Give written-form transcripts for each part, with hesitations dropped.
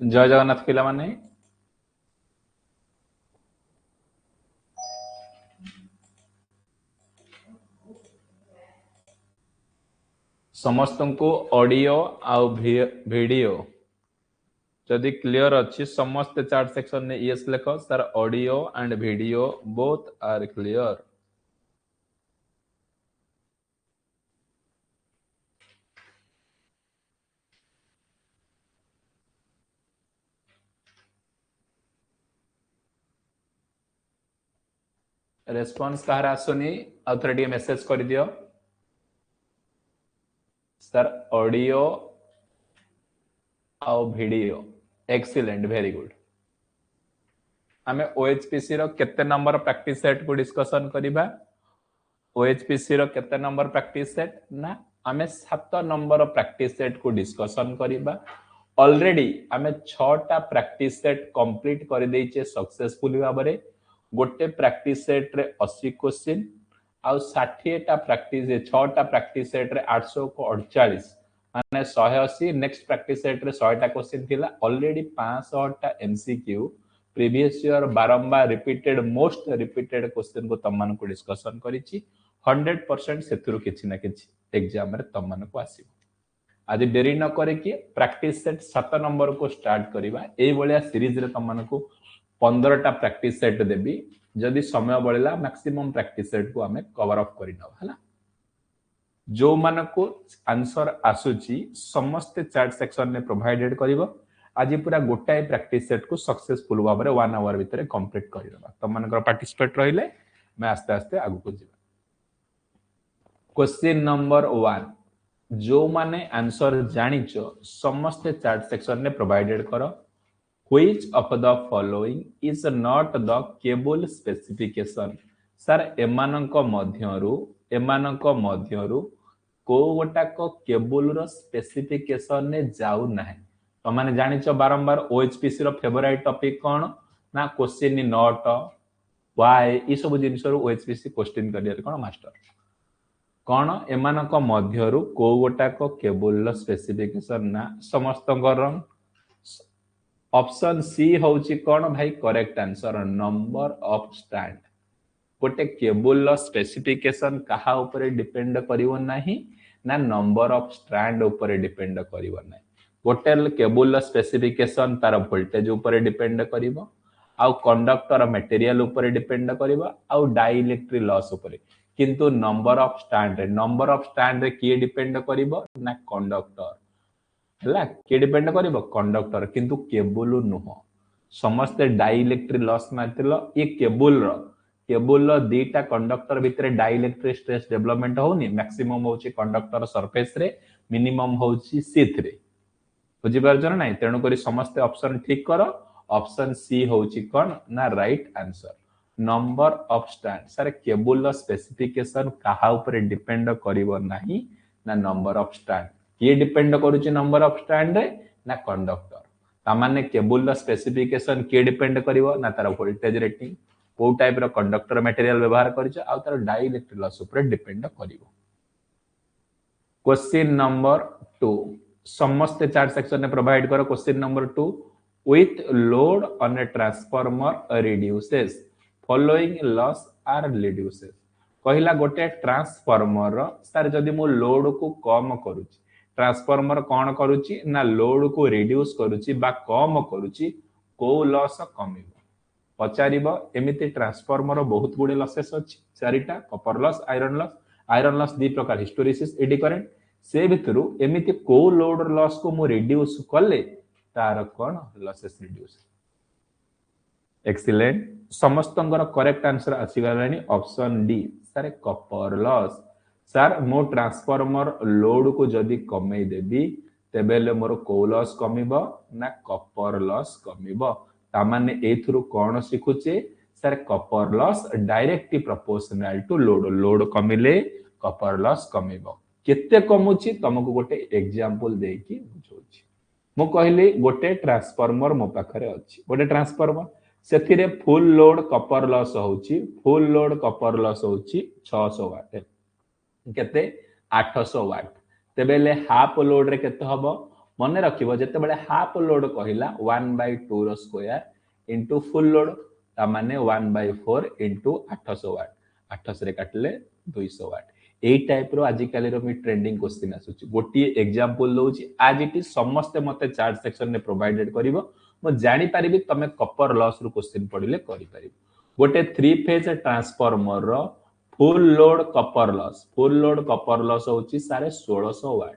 जय जगन्नाथ पिला माने समस्त को ऑडियो आउ वीडियो जदि क्लियर अच्छी समस्त चार्ट सेक्शन ने यस लिख sir audio and video both are clear. Response कहार आसुनी आउ थे मेसेज कर दियो सर ऑडियो आउ वीडियो एक्सीलेंट वेरी गुड। आमे ओएचपीसी रो केते नंबर प्रैक्टिस सेट को डिस्कशन करिबा। ओएचपीसी रो केते नंबर प्रैक्टिस सेट ना आमे 7 नंबर प्रैक्टिस सेट को डिस्कशन करिबा। ऑलरेडी आमे 6टा प्रैक्टिस सेट कंप्लीट कर देइचे सक्सेसफुली भाबरे। गोटे प्रैक्टिस सेट रे 80 क्वेश्चन आउ 60टा प्रैक्टिस 6टा प्रैक्टिस सेट रे 800 को 48 माने 180। नेक्स्ट प्रैक्टिस सेट रे 100टा क्वेश्चन थिला। ऑलरेडी 500टा एमसीक्यू प्रीवियस ईयर बारंबार रिपीटेड मोस्ट रिपीटेड क्वेश्चन को तमन को डिस्कशन करिछि। 100% सेतुरु किछि ना किछि एग्जाम रे तमन को आसीबो। आज डेरी न करे कि प्रैक्टिस सेट 7 नंबर को स्टार्ट करिबा। एई बलिया सीरीज रे तमन को 15टा प्रैक्टिस सेट देबी। जदि समय बळिला मैक्सिमम प्रैक्टिस सेट को हमें कवर अप करि नबा हला। जो मन को आंसर आसुची समस्त चैट सेक्शन ने प्रोवाइडेड करिवो। आज पूरा गोटाए प्रैक्टिस सेट को सक्सेसफुल भाव में 1 आवर भितर कंप्लीट करिदबा। तुम मानकर पार्टिसिपेट रहिले मैं आस्ते आस्ते आगु को जीवा। क्वेश्चन नंबर 1 जो माने आंसर जानिचो समस्त चैट सेक्शन ने प्रोवाइडेड करो। Which of the following is not the cable specification? Sir एमानक मध्यरु को गोटाक केबल रो स्पेसिफिकेशन ने जाऊ नाही। तो माने जानिचो बारंबार ओएचपीसी रो फेवरेट टॉपिक कोन ना क्वेश्चन नॉट व्हाई ई सब जिंस रो ओएचपीसी क्वेश्चन करियर कोन मास्टर कोन एमानक मध्यरु को गोटाक केबल रो स्पेसिफिकेशन ना समस्त रंग। ऑप्शन सी होची कोन भाई correct answer number of stand. गोटे केबल स्पेसिफिकेशन कहा ऊपर डिपेंड करिवो नाही ना नंबर ऑफ स्ट्रैंड ऊपर डिपेंड करिवो नाही। गोटे केबल स्पेसिफिकेशन तार वोल्टेज ऊपर डिपेंड करिवो आउ कंडक्टर मटेरियल ऊपर डिपेंड करिवो आउ डाइलेक्ट्रिक लॉस ऊपर। किंतु नंबर ऑफ स्टैंड रे की डिपेंड करिवो ना कंडक्टर हला के डिपेंड करिवो कंडक्टर किंतु केबल नुह। समस्त डाइलेक्ट्रिक लॉस मारतिलो ये केबल रो दीटा कंडक्टर भितर डाइलेक्ट्रिक स्ट्रेस डेवलपमेंट होनी। मैक्सिमम होची कंडक्टर सरफेस रे मिनिमम होची शीथ रे। बुझी पारछन नाही तेणु करी समस्त ऑप्शन ठीक करो। ऑप्शन सी होची कोन ना right answer number of stand. Sir cable specification कहा ऊपर डिपेंड करिवो नाही ना नंबर ऑफ स्टैंड। ये डिपेंड करूची नंबर ऑफ स्टैंड रे ना कंडक्टर। तामाने केबल स्पेसिफिकेशन के डिपेंड करिवो ना तार वोल्टेज रेटिंग को टाइप रो कंडक्टर मटेरियल व्यवहार करिछ आ तार डाइलेक्ट्रिक लॉस ऊपर डिपेंड करिवो। क्वेश्चन नंबर 2 समस्त चार्ट सेक्शन ने प्रोवाइड करो। Question number 2 with load on a transformer reduces following loss are reduces। कहला गोटे ट्रांसफार्मर सर जदि मो लोड को कम करूची ट्रांसफार्मर कौन करूची ना लोड को रिड्यूस करूची बा कम करूची को लॉस कमिबो। पचारिबो एमिति ट्रांसफार्मर बहुत गुडे लॉसेस अछि चारिटा कॉपर लॉस आयरन लॉस दी प्रकार हिस्टोरिसिस एडी करंट से भितरु एमिति को लोड लॉस को मो रिड्यूस करले तार कोन लॉसेस रिड्यूस। एक्सीलेंट समस्तंगर करेक्ट आंसर आसी गलानी option D sir copper loss. Sir मो ट्रांसफार्मर लोड को जदि कमे देबी तेबेले मोर को लॉस कमिबो ना कॉपर लॉस कमिबो। तामाने एथुरु कोन सिखुचे sir copper loss directly proportional to load कमिले कॉपर लॉस कमिबो। केते कमुची तुमको गोटे एग्जांपल देकी बुझौची। मु कहली गोटे ट्रांसफार्मर मो पाखरे अछि गोटे ट्रांसफार्मर सेथिरे फुल लोड कॉपर लॉस होउची 600 वाट केते 800 वाट तेबेले हाफ लोड रे केते हबो मन रखिबो जते बेले हाफ लोड कहिला 1/2 रो स्क्वायर इनटू फुल लोड ता माने 1/4 इनटू 800 वाट 800 रे काटले 200 वाट ए टाइप रो आज काली रो मी ट्रेंडिंग क्वेश्चन आसुची गोटी एग्जांपल दउची आज इटी समस्त मते चार्ट सेक्शन ने प्रोवाइडेड करिवो म जानि पारिबी तमे कॉपर लॉस रो क्वेश्चन पढिले करि पारिबो गोटे 3 फेज ट्रांसफार्मर रो फुल लोड कॉपर लॉस होची सारे 1600 वाट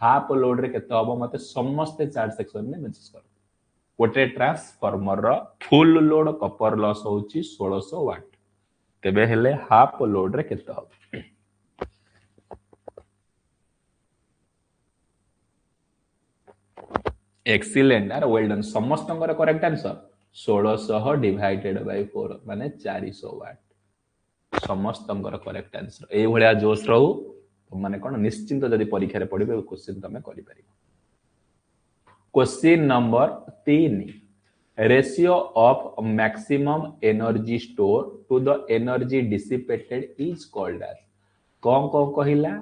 हाफ लोड रे केते हबो मते समस्त चार्ट सेक्शन ने मेसेज कर गोटे ट्रांसफार्मर रो फुल लोड कॉपर लॉस होची 1600 वाट तेबे हेले हाफ लोड रे केते हबो एक्सीलेंट यार वेल डन समस्त करेक्ट आंसर 1600 डिवाइडेड बाय 4 माने 400 वाट समस्त करेक्ट आंसर ए भलिया जोश रहू तो माने कोन निश्चिंत जदी परीक्षा रे पढिबे क्वेश्चन तमे करि पारिबो question number 3 ratio of maximum energy store to the energy dissipated is called as कौन कहिला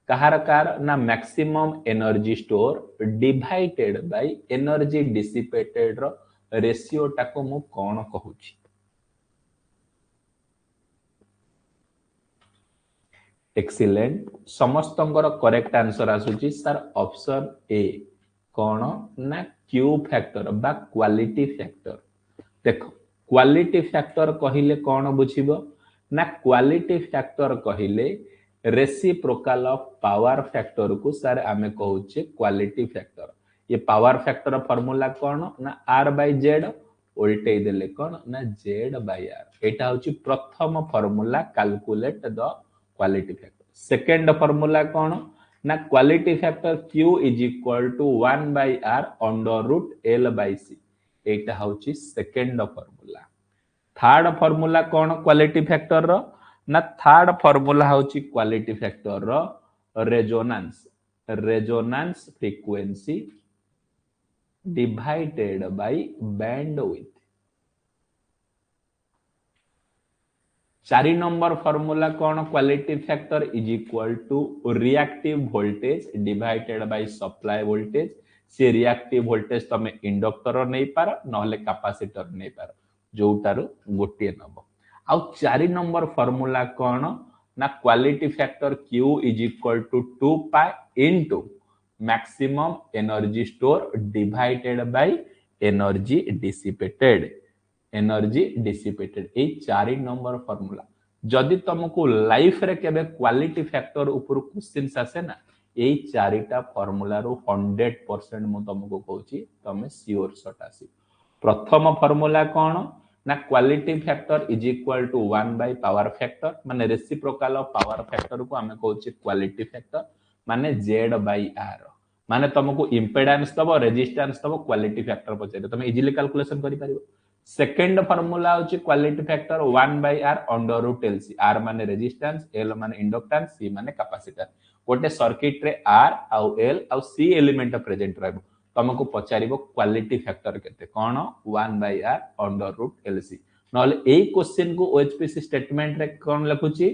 कहार कार ना maximum energy store divided by energy dissipated रो रेशियो टाको मु कोन कहूची एक्सीलेंट समस्त करेक्ट आंसर आसुची सर ऑप्शन ए कोन ना क्यू फैक्टर बा क्वालिटी फैक्टर देखो क्वालिटी फैक्टर कहिले कोन बुझिबो ना क्वालिटी फैक्टर कहिले रेसिप्रोकल ऑफ पावर फैक्टर को सर आमे कहूचे क्वालिटी फैक्टर ये पावर फैक्टर फार्मूला कोन ना r by z वोल्टेज देले कोन ना z by r एटा होची प्रथम formula calculate the quality factor second formula कोन ना quality factor q is equal to 1 by r under root l by c एटा होची सेकंड फार्मूला थर्ड फार्मूला कोन क्वालिटी फैक्टर रो ना थर्ड फार्मूला होची क्वालिटी फैक्टर रो resonance frequency divided by bandwidth 4 number formula कोन quality factor is equal to reactive voltage divided by supply voltage से reactive voltage तमे इंडक्टर नै पार नहले कैपेसिटर नै पार जोटारो गोटे नबो आ 4 नंबर फार्मूला कोन ना quality factor q is equal to 2 pi into maximum energy store divided by energy dissipated ए 4 number formula जदि तुमको लाइफ रे केबे क्वालिटी फैक्टर ऊपर क्वेश्चंस आसे ना ए 4टा फार्मूला रो 100% मु तुमको कहूची तमे श्योर शॉट आसी प्रथम फार्मूला कोन ना quality factor is equal to 1 by power factor माने रेसिप्रोकल ऑफ पावर फैक्टर को हमें कहूची क्वालिटी फैक्टर माने z बाय r माने तुमको इंपेडेंस दबो रेजिस्टेंस दबो क्वालिटी फैक्टर पछे तुम इजीली कैलकुलेशन करि पारिबो सेकंड फार्मूला होची quality factor 1 by r under root lc r माने रेजिस्टेंस l माने इंडक्टेंस c माने कैपेसिटर गोटे सर्किट रे r आ l आ c एलिमेंट प्रेजेंट रहबो तुमको पचारिबो क्वालिटी फैक्टर केते कोन 1 by r under root lc नले एई क्वेश्चन को ओएचपीसी स्टेटमेंट रे कोन लिखुची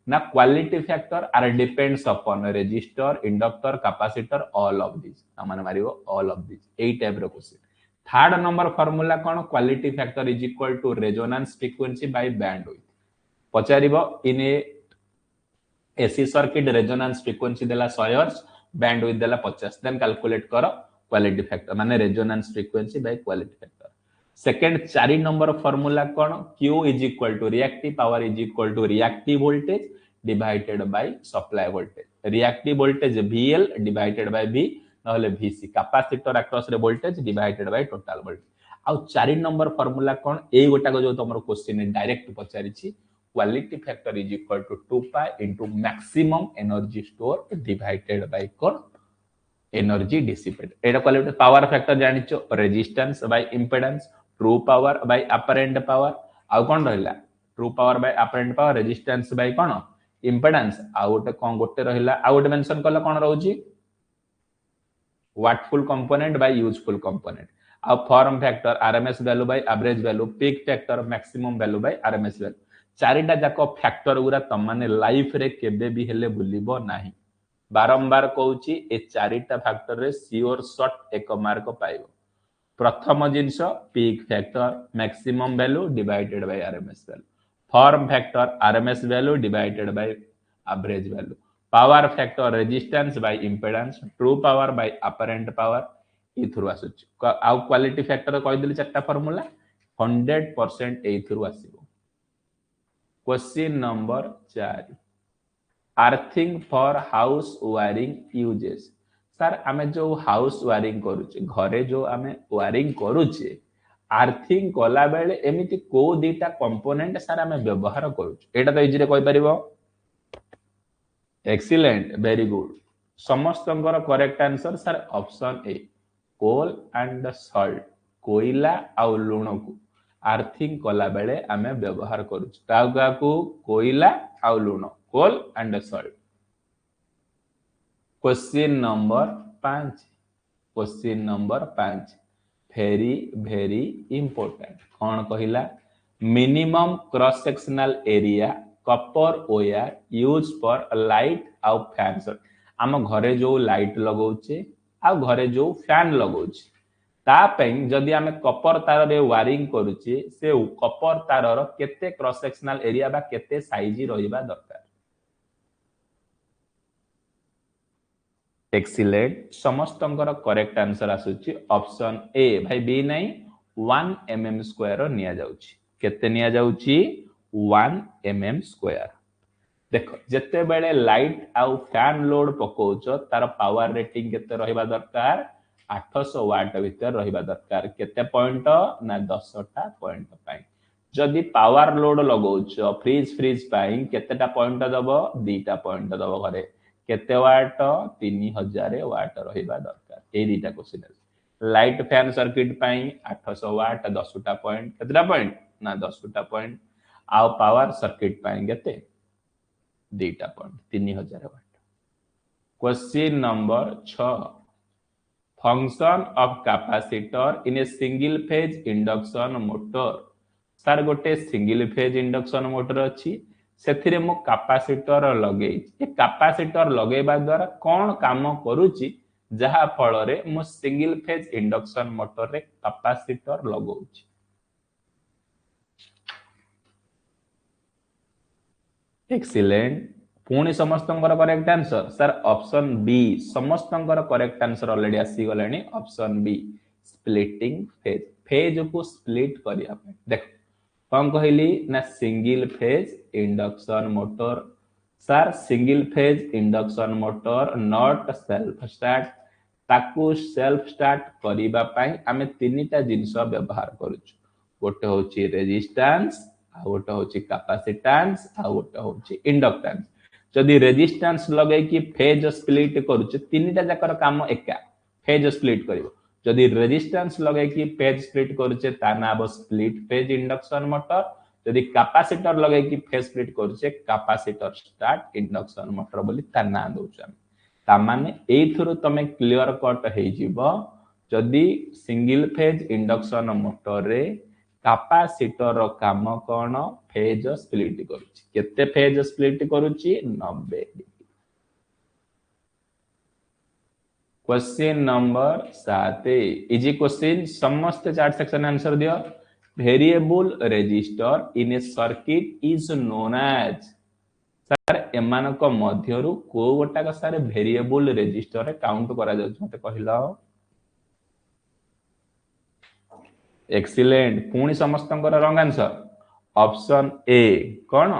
ना quality factor are depends upon resistor inductor capacitor all of this माने मारिबो ऑल ऑफ दिस एई टाइप रो क्वेश्चन थर्ड नंबर फार्मूला कोन quality factor is equal to resonance frequency by bandwidth पचारिबो in a AC circuit resonance frequency देला 100 hertz bandwidth देला 50 then calculate करो quality factor माने resonance frequency by quality factor second 4 number formula कोन q is equal to reactive power is equal to reactive voltage divided by supply voltage reactive voltage vl divided by v नहले vc capacitor across रे voltage divided by total voltage आ 4 number formula कोन ए गोटा को जो तमरो question direct पचारिछि quality factor is equal to 2 pi into maximum energy store divided by कोन एनर्जी डिसिपेटेड एटा क्वालिटी पावर फैक्टर जानिचो resistance by impedance true power by apparent power आ कोन रहला true power by apparent power resistance by कोन impedance आ गोटे कोन गोटे रहला आ गोटे मेंशन करला कोन रहउची wattful component by useful component आ form factor RMS value by average value peak factor maximum value by RMS value चारिटा जाको फैक्टर गुरा तमाने लाइफ रे केबे भी हेले भूलिबो नाही बारंबार कहूची ए चारिटा फैक्टर रे सियोर शॉर्ट 1 मार्क पाइबो प्रथम जिंस peak factor maximum value divided by RMS value form factor RMS value divided by average value power factor resistance by impedance true power by apparent power एथुरु आसुची आ क्वालिटी फैक्टर कहि देली चारटा formula 100% एथुरु आसीबो question number 4 earthing for house wiring uses sir आमे जो हाउस वायरिंग करूचे घरे जो आमे वायरिंग करूचे अर्थिंग कला बेले एमिति को दीटा कंपोनेंट सर आमे व्यवहार करूचे एटा तो इजी रे कहि परिबो एक्सीलेंट वेरी गुड समस्तंकर correct answer sir option A coal and salt कोयला आउ लुण को अर्थिंग कला बेले आमे व्यवहार करूचे काका को कोयला आउ लुण coal and salt question number 5 question number 5 very very important कौन कहिला minimum cross sectional area copper wire use for light आउ फैन आम घरे जो लाइट लगौचे आ घरे जो फैन लगौचे ता पें जदी आमे कपर तार रे वायरिंग करूचे से कपर तार रो केते क्रॉस सेक्शनल एरिया बा केते साइज रहिबा दरकार एक्सीलेंट समस्तंकर करेक्ट आंसर आसुची ऑप्शन ए भाई बी नहीं 1 mm स्क्वायर निया जाउची केते निया जाउची 1 mm स्क्वायर देखो जते बेले लाइट आउ फैन लोड पकोच तार पावर रेटिंग केते रहिबा दरकार 800 वाट भीतर रहिबा दरकार केते पॉइंट ना 10 टा पॉइंट पाई जदी पावर लोड लगौच फ्रिज पाई केतेटा पॉइंट दबो 2टा पॉइंट दबो घरे केते वाट 3000 वाट रहिबा दरकार ए दीटा क्वेश्चन लाइट फैन सर्किट पाई 800 वाट 10टा पॉइंट केतेटा पॉइंट ना 10टा पॉइंट आ पावर सर्किट पाई केते 2टा point 3000 watt question number 6 function of capacitor in a single phase induction motor sir गोटे सिंगल फेज इंडक्शन मोटर अछि सेथिरे मो कैपेसिटर लगे ए कैपेसिटर लगेबा द्वारा कोन काम करूची जहा फल रे मो सिंगल फेज इंडक्शन मोटर रे कैपेसिटर लगौची एक्सीलेंट पुणी समस्तंकर correct answer sir option B समस्तंकर करेक्ट आंसर ऑलरेडी आसी गलानी option B splitting phase phase को स्प्लिट करिया पे देखो कौन कहली ना single phase induction motor sir single phase induction motor not self start ताकू सेल्फ स्टार्ट करिबा पई आमे तीनटा जिंस व्यवहार करूछु गोटे होची रेजिस्टेंस आ गोटे होची कैपेसिटेंस आ गोटे होची इंडक्टेंस जदी रेजिस्टेंस लगे कि फेज स्प्लिट करूछु तीनटा जाकर काम एका फेज स्प्लिट करिवो जदी रेजिस्टेंस लगे कि फेज स्प्लिट करूचे ता नाम स्प्लिट फेज इंडक्शन मोटर जदी कैपेसिटर लगे कि फेज स्प्लिट करूचे कैपेसिटर स्टार्ट इंडक्शन मोटर बोली ता नाम दोछ ता माने एथुरु तमे क्लियर कट हे जिवो जदी सिंगल फेज इंडक्शन मोटर रे कैपेसिटर रो काम कोन फेज स्प्लिट करूची केते फेज स्प्लिट करूची 90 क्वेश्चन नंबर 7 इजी क्वेश्चन समस्त चार्ट सेक्शन आंसर दियो variable resistor in a circuit is known as sir एमान को मध्यरु को गोटा का सर वेरिएबल रेजिस्टर रे काउंट करा जाउ मते कहिला एक्सीलेंट पुणी समस्तंकर रंग आंसर ऑप्शन ए कोन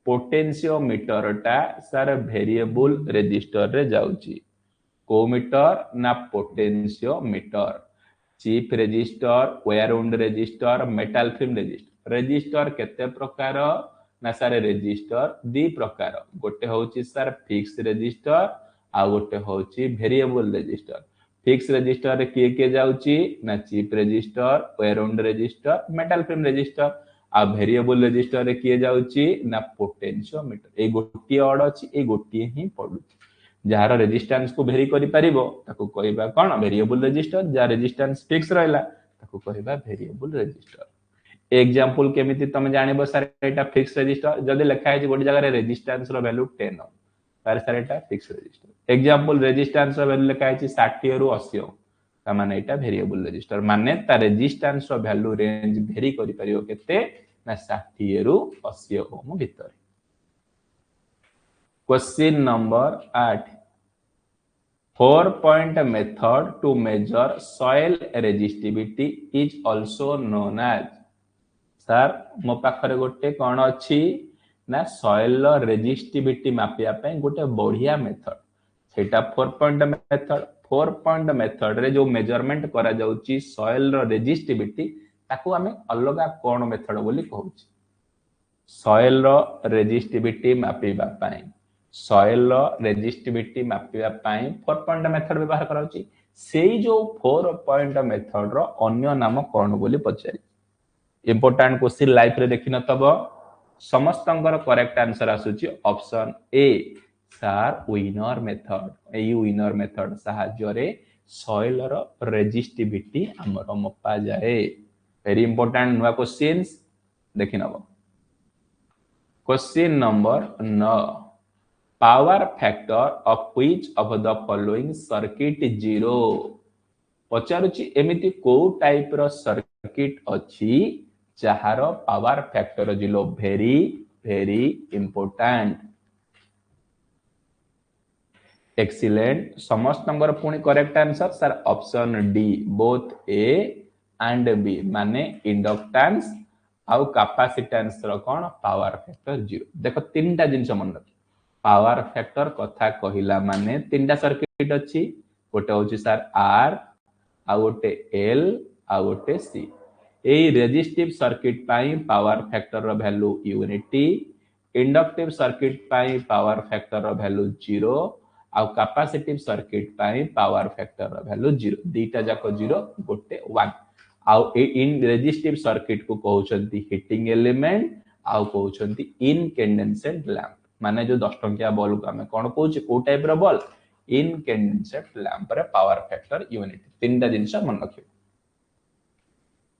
पोटेंशियोमीटर टा सर वेरिएबल रेजिस्टर रे जाउची को मीटर ना potentiometer chip resistor wire wound resistor metal film resistor resistor केते प्रकार ना सर रेजिस्टर दी प्रकार गोटे होची सर फिक्स रेजिस्टर आ गोटे होची वेरिएबल रेजिस्टर फिक्स रेजिस्टर रे के जाउची ना chip resistor wire wound resistor metal film resistor आ वेरिएबल रेजिस्टर रे के जाउची ना पोटेंशियोमीटर ए गोटी ऑड अछि ए गोटी ही पडुची जार रेजिस्टेंस को वेरी करि परिबो ताको कहबा कोन वेरिएबल रेजिस्टर जा रेजिस्टेंस फिक्स रहला ताको कहबा वेरिएबल रेजिस्टर एग्जांपल केमिति तमे जानिबो सर एटा फिक्स रेजिस्टर जदी लिखा है गोटी जगह रे रेजिस्टेंस रो वैल्यू 10 तार सर एटा फिक्स रजिस्टर एग्जांपल रेजिस्टेंस रो वैल्यू लिखा है 60 रु 80 ता माने एटा वेरिएबल रजिस्टर माने ता रेजिस्टेंस रो वैल्यू रेंज वेरी करि परियो केते ना 60 रु 80 ओम भीतर question number 8 4-point method to measure soil resistivity is also known as sir मो पाखरे गोटे कौन अच्छी ना सॉइल रेजिस्टिविटी मापिया पे गोटे बढ़िया मेथड सेटा 4-point मेथड रे जो मेजरमेंट करा जाउची सॉइल रेजिस्टिविटी ताको हमें अलग कौन मेथड बोली कहउची सॉइल रेजिस्टिविटी मापिबा पाई सॉइल रेजिस्टिविटी मापिबा पाई 4-point मेथड व्यवहार कराउची सेई जो 4-point मेथड रो अन्य नाम कौन बोली पचारी इंपोर्टेंट क्वेश्चन लाइफ रे देखि नतब समस्तंकर करेक्ट आंसर आसुची option A sir winner method AE winner method सहाय्य रे सॉइल रो रेजिस्टिविटी हमर मपा जाए वेरी इंपोर्टेंट नुवा क्वेश्चंस देखि नब question number 9 power factor of which of the following circuit 0 पचारुची एमिति को टाइप रो सर्किट अछि जहार power factor 0 very very important excellent समस्त नंबर पुनी correct answer sir option D both A and B माने इंडक्टेंस आउ कैपेसिटेंस रो कोन पावर फैक्टर 0 देखो तीनटा जिंस मन रख पावर फैक्टर कथा कहिला माने तीनटा सर्किट अछि गोटे होची सर आर आ गोटे एल आ गोटे सी एई रेजिस्टिव सर्किट पाई पावर फैक्टर रो वैल्यू यूनिटी इंडक्टिव सर्किट पाई पावर फैक्टर रो वैल्यू 0 आ कैपेसिटिव सर्किट पाई पावर फैक्टर रो वैल्यू 0 दीटा जाको 0 गोटे 1 आउ इन रेजिस्टिव सर्किट को कहउछंती हीटिंग एलिमेंट आउ कहउछंती इनकैंडेसेंट लैंप माने जो 10 टंकिया बल्ब को हमें कोन कहउछ को टाइप रो बल्ब इनकैंडेसेंट लैंप रे पावर फैक्टर यूनिट तीनटा जिंस मन रखियो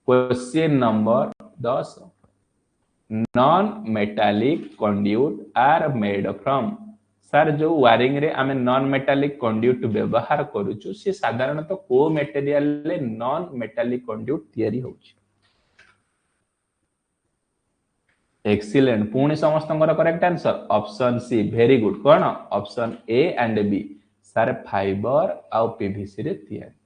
question number 10 non metallic conduit are made from sir जो वायरिंग रे आमे नॉन मेटालिक कंड्यूट व्यवहार करूछु से साधारणतः को मटेरियल ले नॉन मेटालिक कंड्यूट तयारी होउची एक्सीलेंट पुणी समस्तंकर correct answer option C very good कोन option A and B sir fiber आ पीवीसी रे तयारी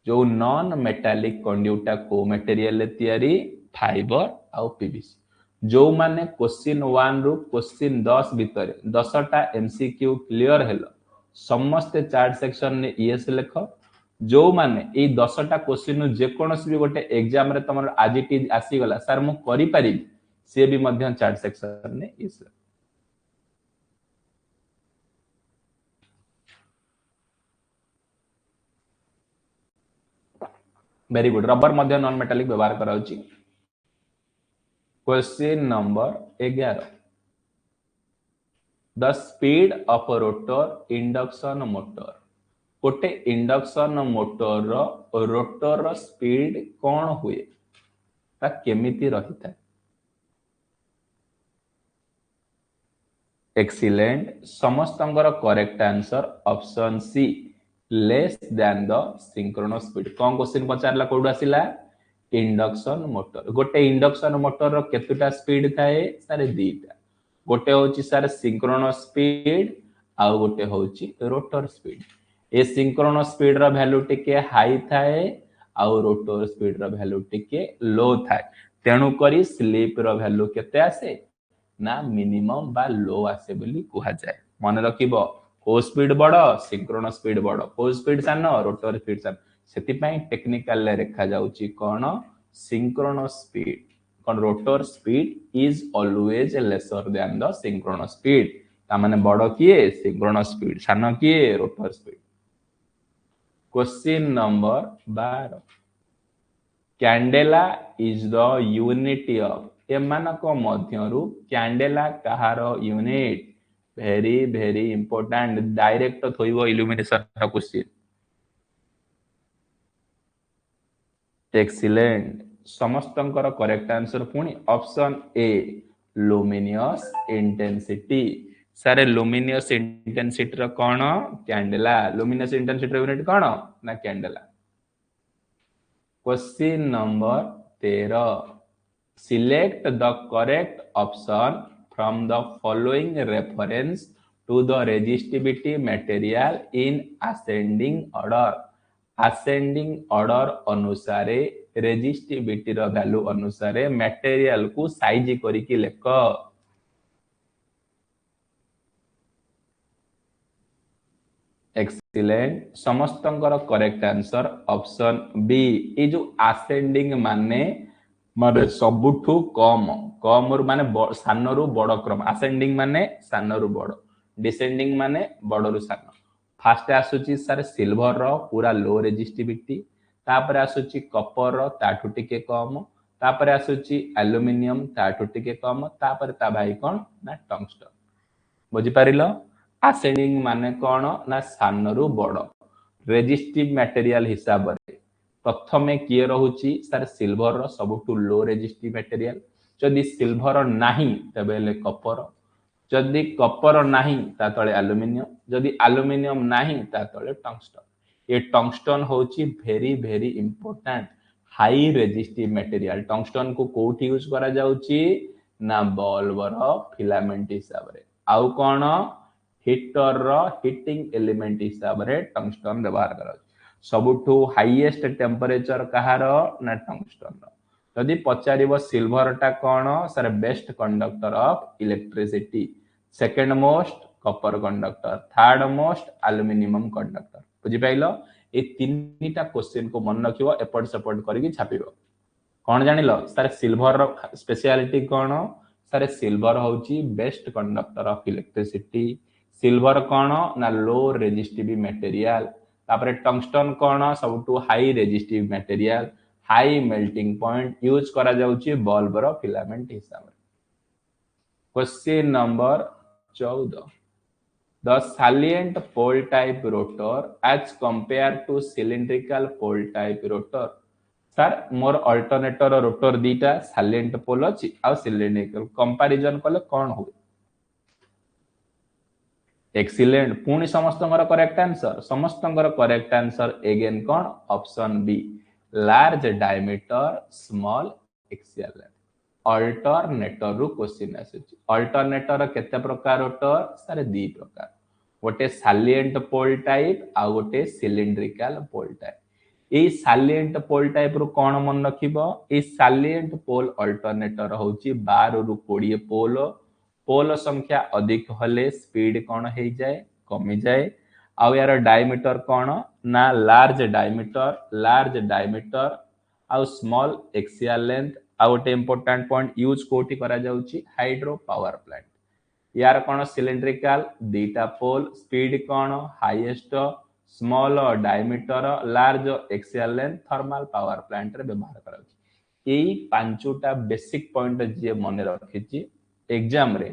जो नॉन मेटालिक कंड्यूटा को मटेरियल ले तयारी फाइबर आ पीवीसी जो माने क्वेश्चन 1 रु क्वेश्चन 10 भीतर 10टा एमसीक्यू क्लियर हेलो समस्त चार्ट सेक्शन ने यस लेख जो माने ए 10टा क्वेश्चन जे कोनस भी गोटे एग्जाम रे तमर आजिटी आसी गला सर मु करि पारि से भी मध्य चार्ट सेक्शन ने यस वेरी गुड रबर मध्य नॉन मेटालिक व्यवहार कराउची question number 11 the speed of rotor induction motor गोटे इंडक्शन मोटर रो रोटर रो स्पीड कोन हुए ता केमिति रहिता एक्सीलेंट समस्तंगर correct answer option C less than the synchronous speed कोन क्वेश्चन पचारला कोड आसिला इंडक्शन मोटर गोटे इंडक्शन मोटर रो केतुटा स्पीड थाए सारे दीटा गोटे होची सर सिंक्रोनस स्पीड आ गोटे होची रोटर स्पीड ए सिंक्रोनस स्पीड रो वैल्यू टिके हाई थाए आ रोटर स्पीड रो वैल्यू टिके लो थाए तेनु करी स्लिप रो वैल्यू केते आसे ना मिनिमम बा लो आसे बोली कुहा जाय मन रखिबो को स्पीड बड़ो सिंक्रोनस स्पीड बड़ो को स्पीड सान रोटर स्पीड सान सेति पई टेक्निकल ले रेखा जाउची कोन सिंक्रोनस स्पीड कोन rotor speed is always lesser than the synchronous speed ता माने बड़ो किए सिंक्रोनस स्पीड सान किए rotor speed question number 12 candela is the unit of एमानक मध्यरु कैंडेला कहार unit very very important direct थोइबो इल्यूमिनेशन रा क्वेश्चन एक्सीलेंट समस्तंकर करेक्ट आंसर पुणी ऑप्शन ए लुमिनियस इंटेंसिटी सारे लुमिनियस इंटेंसिटी रो कोन कैंडेला लुमिनियस इंटेंसिटी यूनिट कोन ना candela question number 13 select the correct option from the following reference to the resistivity material in ascending order अनुसारे resistivity रो value अनुसारे material को size करिकी लेख एक्सीलेंट समस्तंकर करेक्ट आंसर ऑप्शन बी ए जो असेंडिंग माने माने सबुठु कम कम रु माने सान रु बड़ क्रम असेंडिंग माने सान रु बड़ डिसेंडिंग माने बड़ रु सान फास्ट आसुची सर सिल्वर रो पूरा लो रेजिस्टिविटी तापर आसुची कॉपर रो ताठु टिके कम तापर आसुची एल्युमिनियम ताठु टिके कम तापर ता भाई कोन ना टंगस्टन बुझी पारिलो असेंडिंग माने कोन ना सान रु बड़ रेजिस्टिव मटेरियल हिसाब रे प्रथमे किए रहुची सर सिल्वर रो सबुठु लो रेजिस्टिव मटेरियल जदि सिल्वर नाही तबेले कॉपर जदि कॉपर नाही ता तळे एल्युमिनियम जदि एल्युमिनियम नाही ता तळे टंगस्टन ये टंगस्टन होची very very important high resistive material tungsten को कोठी यूज करा जाउची ना बल्ब रो फिलामेंट हिसाब रे आउ कोन हीटर रो हीटिंग एलिमेंट हिसाब रे टंगस्टन व्यवहार करा सबुठु हाईएस्ट टेंपरेचर कहार ना टंगस्टन रो यदि पचारिबो सिल्वर टा कोन sir best conductor of electricity second most copper conductor third most aluminium conductor बुझी पाइलो ए तीनटा क्वेश्चन को मन रखिबो एपॉट सपोर्ट करिकि छापिबो कोन जानिलो सर सिल्वर रो स्पेशलिटी कोन सर सिल्वर होची best conductor of electricity silver कोन ना लो रेजिस्टिव मटेरियल तापरे टंगस्टन कोन सबटू high resistive material high melting point use करा जाउची बल्ब रो फिलामेंट हिसाब रे question number 14 the salient pole type rotor as compared to cylindrical pole type rotor sir मोर अल्टरनेटर रोटर दीटा salient pole अछि आ cylindrical कंपैरिजन कले कोन होय एक्सीलेंट पुणी समस्तंकर करेक्ट आंसर अगेन कोन option B large diameter small axial length alternator रु question आसुची अल्टरनेटर केते प्रकार रोटर सारे दी प्रकार गोटे सालिएंट पोल टाइप आ गोटे सिलिंड्रिकल पोल टाइप ए सालिएंट पोल टाइप रु कोन मन रखिबो ए सालिएंट पोल अल्टरनेटर होची 12 रु 20 पोल संख्या अधिक हले स्पीड कोन हे जाए कमी जाए आ यार डायमीटर कोन ना लार्ज डायमीटर आ स्मॉल एक्सियल लेंथ आ गोटे इंपोर्टेंट पॉइंट यूज कोठी करा जाउची हाइड्रो पावर प्लांट यार कोन सिलिंड्रिकल दीटा पोल स्पीड कोन highest small diameter large axial length thermal power plant रे व्यवहार करा एई पांचटा बेसिक पॉइंट जे मने रखिची एग्जाम रे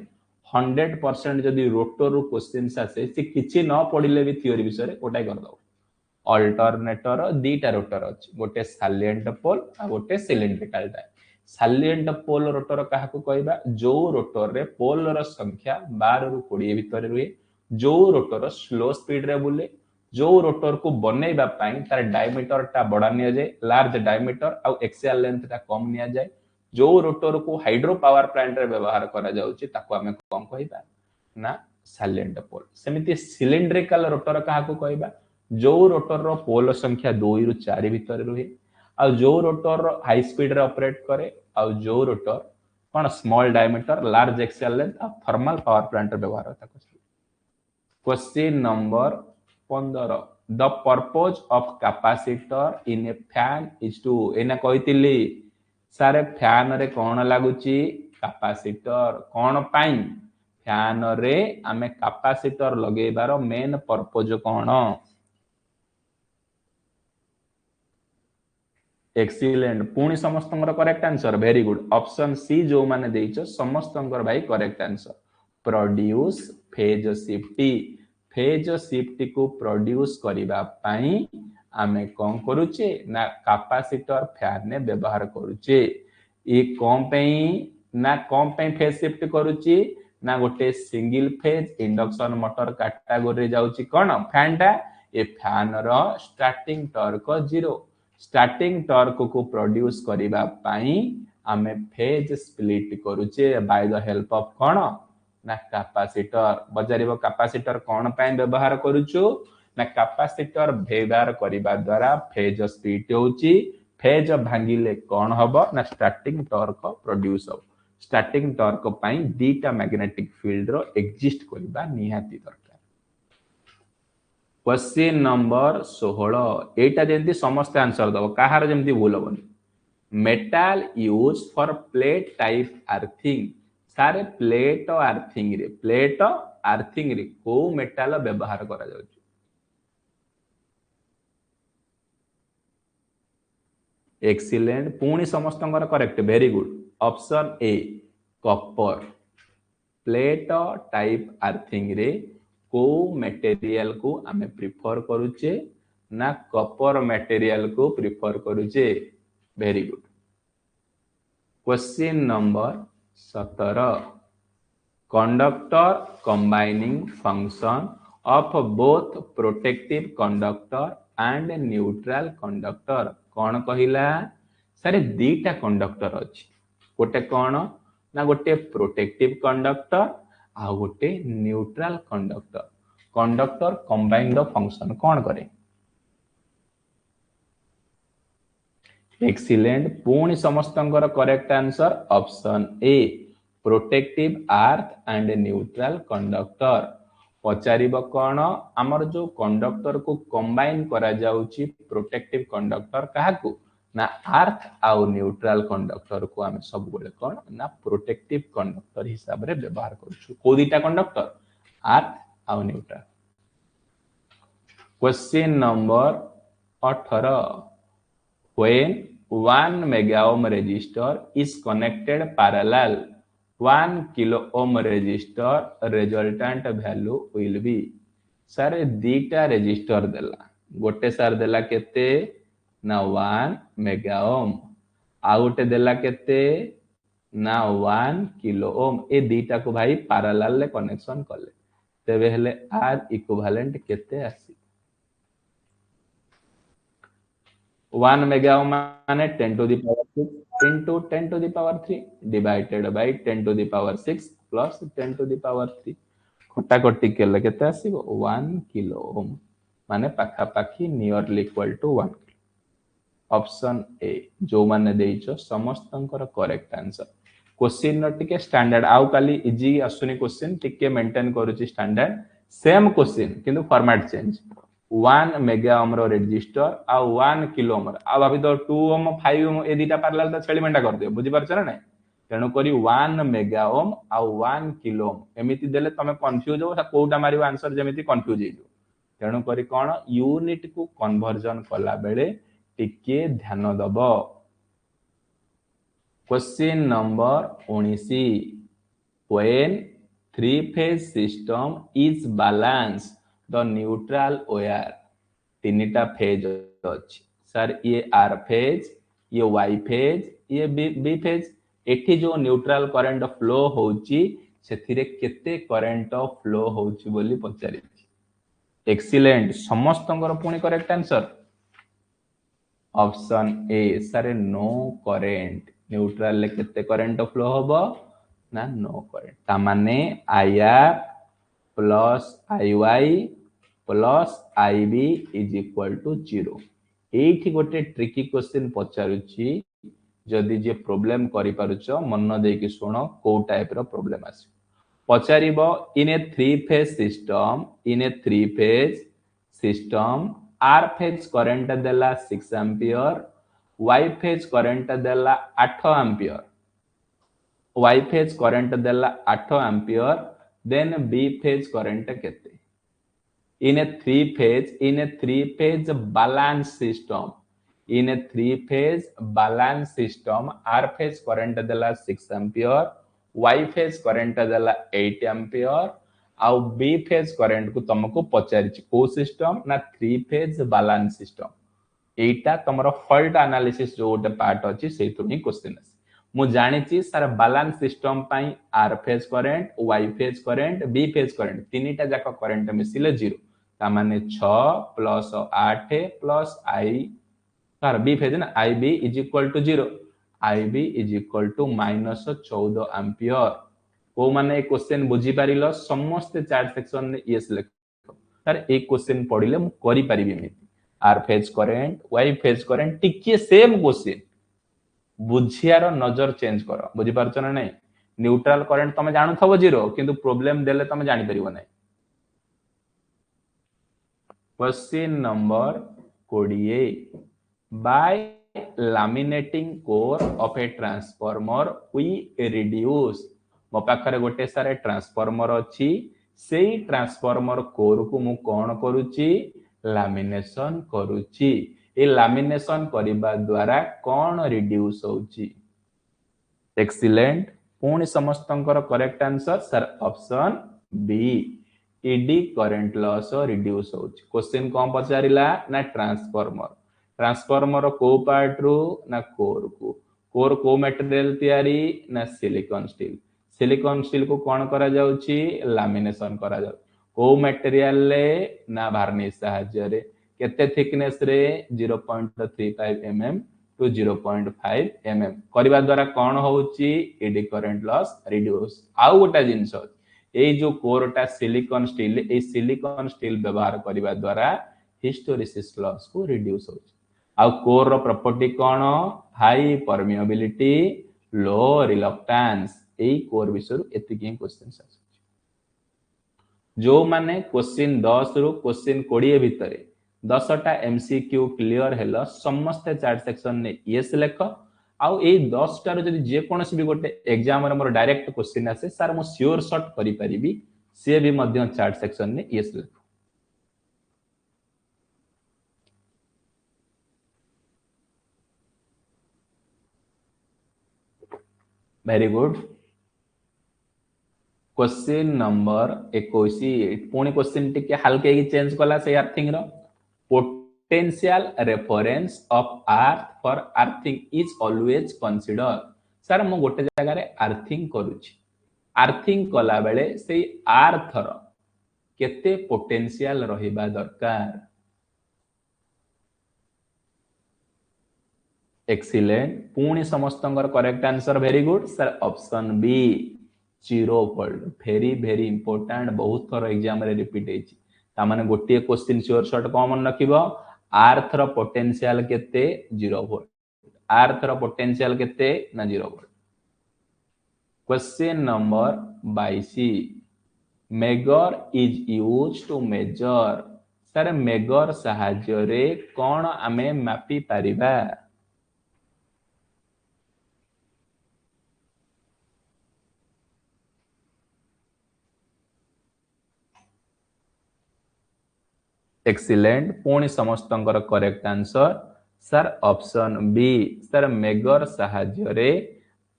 100% जदी रोटर रो क्वेश्चंस आसे से किछि न पढिले भी थ्योरी विषय रे ओटाई कर दो अल्टरनेटर दीटा रोटर अछि गोटे सालिएंट पोल आ गोटे cylindrical type salient pole rotor कहा को कहबा जो रोटर रे पोल रो संख्या 12 रु 20 भीतर रुए जो रोटर स्लो स्पीड रे बुले जो रोटर को बनेबा पई तार डायमीटर ता बडा निया जाय लार्ज डायमीटर आ एक्सियल लेंथ ता कम निया जाय जो रोटर को हाइड्रो पावर प्लांट रे व्यवहार करा जाउची ताको हमें कम कहबा ना सालिएंट पोल सेमिति सिलिंड्रिकल रोटर कहा को कहबा जो रोटर रो पोल संख्या 2 रु 4 भीतर रुए आ जो रोटर हाई स्पीड रे ऑपरेट करे आ जो रोटर कोन small diameter large axial length आ थर्मल पावर प्लांट रे व्यवहार होता question number 15 the purpose of capacitor in a fan is to एना कहितली सारे फैन रे कोन लागुची कैपेसिटर कोन पाई फैन रे हमें कैपेसिटर लगेबार मेन पर्पस कोन एक्सीलेंट पुणी समस्तंकर correct answer very good option C जो माने देइछो समस्तंकर भाई correct answer produce phase shift को प्रोड्यूस करिबा पई आमे कोन करूचे ना कैपेसिटर फैन ने व्यवहार करूचे ए कोन पई ना कोन पई फेज शिफ्ट करूची ना गोटे single phase induction motor category जाउची कोन फैन टा ए फैन रो स्टार्टिंग टॉर्क 0 स्टार्टिंग टॉर्क को प्रोड्यूस करिबा पई आमे फेज स्प्लिट करूचे बाय द हेल्प ऑफ कोन ना कैपेसिटर बजारिबो कैपेसिटर कोन पई व्यवहार करूछु ना कैपेसिटर व्यवहार करिबा द्वारा फेज स्प्लिट होउची फेज भांगिले कोन हबो ना स्टार्टिंग टॉर्क प्रोड्यूस हो स्टार्टिंग टॉर्क पई दीटा मैग्नेटिक फील्ड रो एग्जिस्ट करिबा निहाती दरकार क्वेश्चन नंबर 16 एटा जेंती समस्त आंसर दबो काहार जेंती भूल होबनी metal use for plate type earthing सारे प्लेट अर्थिंग रे को मेटल व्यवहार करा जाउची एक्सीलेंट पुणी समस्त correct very good option A copper plate type earthing रे को मटेरियल को आमे प्रिफर करूचे ना कॉपर मटेरियल को प्रिफर करूचे very good question number 17 conductor combining function of both protective conductor and neutral conductor कौन कहिला सारे दीटा कंडक्टर अछि गोटे कौन ना गोटे प्रोटेक्टिव कंडक्टर आ गोटे neutral conductor combine the function कौन करे एक्सीलेंट पुणी समस्तंकर correct answer option A protective earth and neutral conductor पचारिबो कोन हमर जो कंडक्टर को कंबाइन करा जाउची प्रोटेक्टिव कंडक्टर काहाकू ना अर्थ आउ न्यूट्रल कंडक्टर को हम सब बोले कोन ना प्रोटेक्टिव कंडक्टर हिसाब रे व्यवहार करछु को दीटा कंडक्टर अर्थ आउ neutral question number 18 when 1 mega ohm resistor is connected parallel 1 kilo ohm resistor resultant value will be sir दीटा रेजिस्टर देला गोटे सर देला केते ना 1 मेगा ओम आ गोटे देला केते ना 1 किलो ओम ए दीटा को भाई पैरेलल ले कनेक्शन करले तेबे हेले आर इक्विवेलेंट केते आसी 1 मेगा ओम माने 10 to the power 6 into 10 to the power 3 divided by 10 to the power 6 plus 10 to the power 3 खटा कटी केले केते आसीबो 1 किलो ओम माने पाखा पाखी nearly equal to 1 option A जो माने देइछो समस्तंकर करेक्ट आंसर क्वेश्चन न टिके स्टैंडर्ड आउ काली इजी आसुनी क्वेश्चन टिके मेंटेन करूची स्टैंडर्ड सेम क्वेश्चन किंतु फॉर्मेट चेंज 1 मेगा ओम रो रेजिस्टर आ 1 किलो ओम आ भाभी तो 2 ओम 5 ओम ए दीटा पैरेलल तो छेली मेंटा कर दियो बुझी परछ ना नहीं तेणु करी 1 मेगा ओम आ 1 किलो ओम एमिति देले तमे कंफ्यूज हो कोटा मारियो आंसर जेमिति कंफ्यूज हे तेणु करी कोन यूनिट को कन्वर्जन कला बेले टिके ध्यान दबो question number 19 when three phase system is balanced the neutral wire तीनटा फेज अछि सर ये आर फेज ये वाई फेज ये बी फेज एठी जो न्यूट्रल करंट फ्लो होउची सेथिरे केते करंट फ्लो होउची बोली पचारि एक्सीलेंट समस्तंगर पुणी correct answer option A sir no current neutral ले केते करंट फ्लो होबो ना नो करंट ता माने IR plus IY plus IB is equal to 0 एठी गोटे ट्रिकी क्वेश्चन पचारुची जदि जे प्रॉब्लम करि पारुचो मन दे कि सुनो को टाइप रो प्रॉब्लम आसी पचारिबो in a three phase system R phase current देला 6 एंपियर वाई फेज करंट देला 8 एंपियर वाई फेज करंट देला 8 ampere then B phase current केते in a three phase balance system r phase current dela 6 ampere y phase current dela 8 ampere आउ B phase current को तुमको पचारिछि को system ना three phase balance system एटा तमरो fault analysis जो गोटे part अछि सेतु ही question अछि मु जानिछि सर बैलेंस सिस्टम पई R phase current Y phase current B phase current तीनटा जाक करंट मिसिले 0 ता माने 6 plus 8 plus I sir B phase ना I B is equal to 0 I B is equal to minus 14 ampere को माने question बुझी पारिलो समस्त चार्ट सेक्शन ने यस लिख सर एक क्वेश्चन पढिले मु करि परिबि एमिति R phase current Y phase current टिके सेम क्वेश्चन बुझियार नजर चेंज कर बुझी पारछ ना नहीं न्यूट्रल करंट तमे जानु थबो 0 किंतु प्रॉब्लम देले तमे जानि परिबो नै question number 28 by laminating core of a transformer we reduce मो पाखरे गोटे सारे ट्रांसफॉर्मर अछि सेही ट्रांसफॉर्मर कोर को मु कोन करूची लैमिनेशन करूची ए लैमिनेशन करिबा द्वारा कोन रिड्यूस होउची एक्सीलेंट पुणी समस्तंकर correct answer sir option B eddy current loss reduce होउची क्वेश्चन कोन पचारिला ना ट्रांसफॉर्मर को पार्ट रो ना कोर को मटेरियल तयारी ना सिलिकॉन स्टील को कोन करा जाउची लैमिनेशन करा जाउ को मटेरियल ले ना वार्निश सहाय्य रे केते थिकनेस रे 0.35 mm टू 0.5 mm करबा द्वारा कोन होउची एडी करंट लॉस रिड्यूस आउ गोटा जिंस ए जो कोरटा silicon steel A silicon steel व्यवहार करबा द्वारा हिस्टोरेसिस लॉस को रिड्यूस होउची आउ कोर रो प्रॉपर्टी कोन हाई परमिएबिलिटी लो रिलक्टेंस ए कोर विषय एतिकी क्वेश्चन जो माने क्वेश्चन 10 रु क्वेश्चन 20 भितरे 10टा एमसीक्यू क्लियर हेलो समस्त चार्ट सेक्शन ने यस लेख आउ ए 10टा रो जदी जे कोनसी भी गोटे एग्जाम रे मोर डायरेक्ट क्वेश्चन आसे सर मो श्योर शॉट करि परिबी से भी मध्य चार्ट सेक्शन ने यस लेख वेरी गुड क्वेश्चन नंबर 21 पुणी क्वेश्चन टिके हल्के की चेंज कला से अर्थिंग रो potential reference of earth for earthing is always consider sir मो गोटे जगह रे अर्थिंग करूची अर्थिंग कला बेले से अर्थ रो केते पोटेंशियल रहिबा दरकार एक्सीलेंट पुणी समस्तंकर correct answer very good sir option B 0 volt very important बहुत थर एग्जाम रे रिपीट हेची ता माने गोटे क्वेश्चन श्योर शॉट कॉमन रखिबो अर्थ रो पोटेंशियल केते 0 वोल्ट अर्थ रो पोटेंशियल केते ना 0 volt question number 22 megger is used to measure sir megger सहाय्य रे कोन आमे मापी परिबा एक्सीलेंट पुणी समस्तंकर correct answer sir option B sir megger सहाय्य रे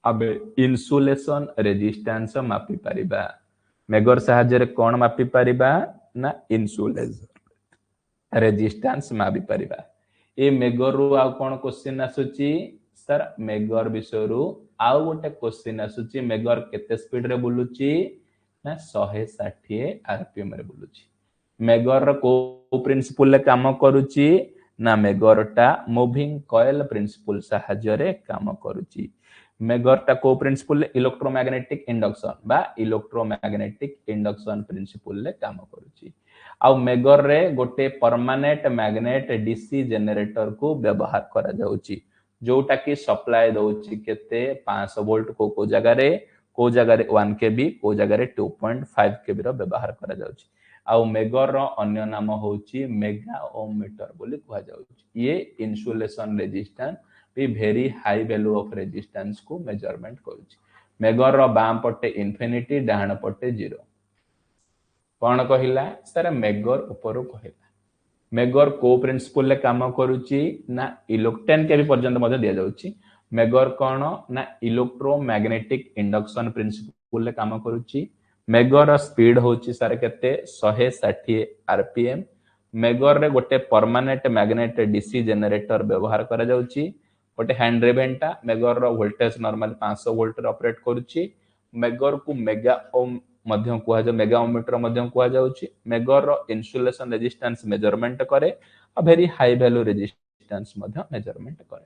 अबे इन्सुलेशन रेजिस्टेंस मापी परिबा मेगर सहाय्य रे कोन मापी परिबा ना इन्सुलेशन रेजिस्टेंस मापी परिबा ए मेगर रु आ कोन क्वेश्चन आसुची सर मेगर विषय रु आउ गोटे क्वेश्चन आसुची मेगर केते स्पीड रे बुलुची ना 160 आरपीएम रे बुलुची मेगर को प्रिंसिपल ले काम करूची ना मेगरटा मूविंग कॉइल प्रिंसिपल सहाय्य रे काम करूची मेगरटा को प्रिंसिपल इलेक्ट्रोमैग्नेटिक इंडक्शन बा इलेक्ट्रोमैग्नेटिक इंडक्शन प्रिंसिपल ले काम करूची आ मेगर रे गोटे परमानेंट मैग्नेट डीसी जनरेटर को व्यवहार करा जाउची जोटा की सप्लाई दउची केते 500 वोल्ट को जगह रे 1 केबी को जगह रे 2.5 केबी रो व्यवहार करा जाउची आउ मेगर रो अन्य नाम होची मेगा ओम मीटर बोली कहा जाउची ये इन्सुलेशन रेजिस्टेंस भी very high value of resistance को मेजरमेंट करूची मेगर रो बाम पटे इंफिनिटी डाहण पटे 0 कोन कहिला सर मेगर ऊपर कहिला मेगर को प्रिंसिपल ले काम करूची ना इलेक्ट्रॉन के भी पर्यंत मध्ये दिया जाउची मेगर कोन ना इलेक्ट्रोमैग्नेटिक इंडक्शन प्रिंसिपल ले काम करूची मेगर स्पीड होची सर केते 160 आरपीएम मेगर रे गोटे परमानेंट मैग्नेट डीसी जनरेटर व्यवहार करा जाउची गोटे हैंड ड्रिवेन मेगर रो वोल्टेज नॉर्मल 500 वोल्ट रे ऑपरेट करूची मेगर को मेगा ओम मध्यम कुआ जा मेगा ओमीटर मध्यम कुआ जाउची मेगर रो इन्सुलेशन रेजिस्टेंस मेजरमेंट करे आ वेरी हाई वैल्यू रेजिस्टेंस मध्य मेजरमेंट करे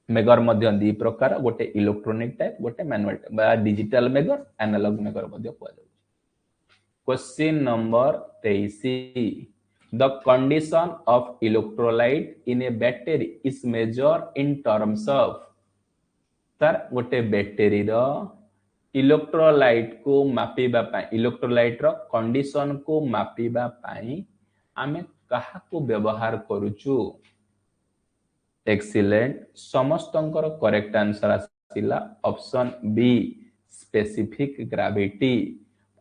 मेगर मध्य दी प्रकार गोटे इलेक्ट्रॉनिक टाइप गोटे मैनुअल टाइप बा डिजिटल मेगर एनालॉग मेगर मध्य कुआ जाउची question number 23 the condition of electrolyte in a battery is measured in terms of sir गोटे battery रो इलेक्ट्रोलाइट को मापिबा पाई इलेक्ट्रोलाइट रो कंडीशन को मापिबा पाई आमे कहा को व्यवहार करूचु एक्सीलेंट समस्तंकर करेक्ट आंसर आसिला ऑप्शन बी स्पेसिफिक ग्रेविटी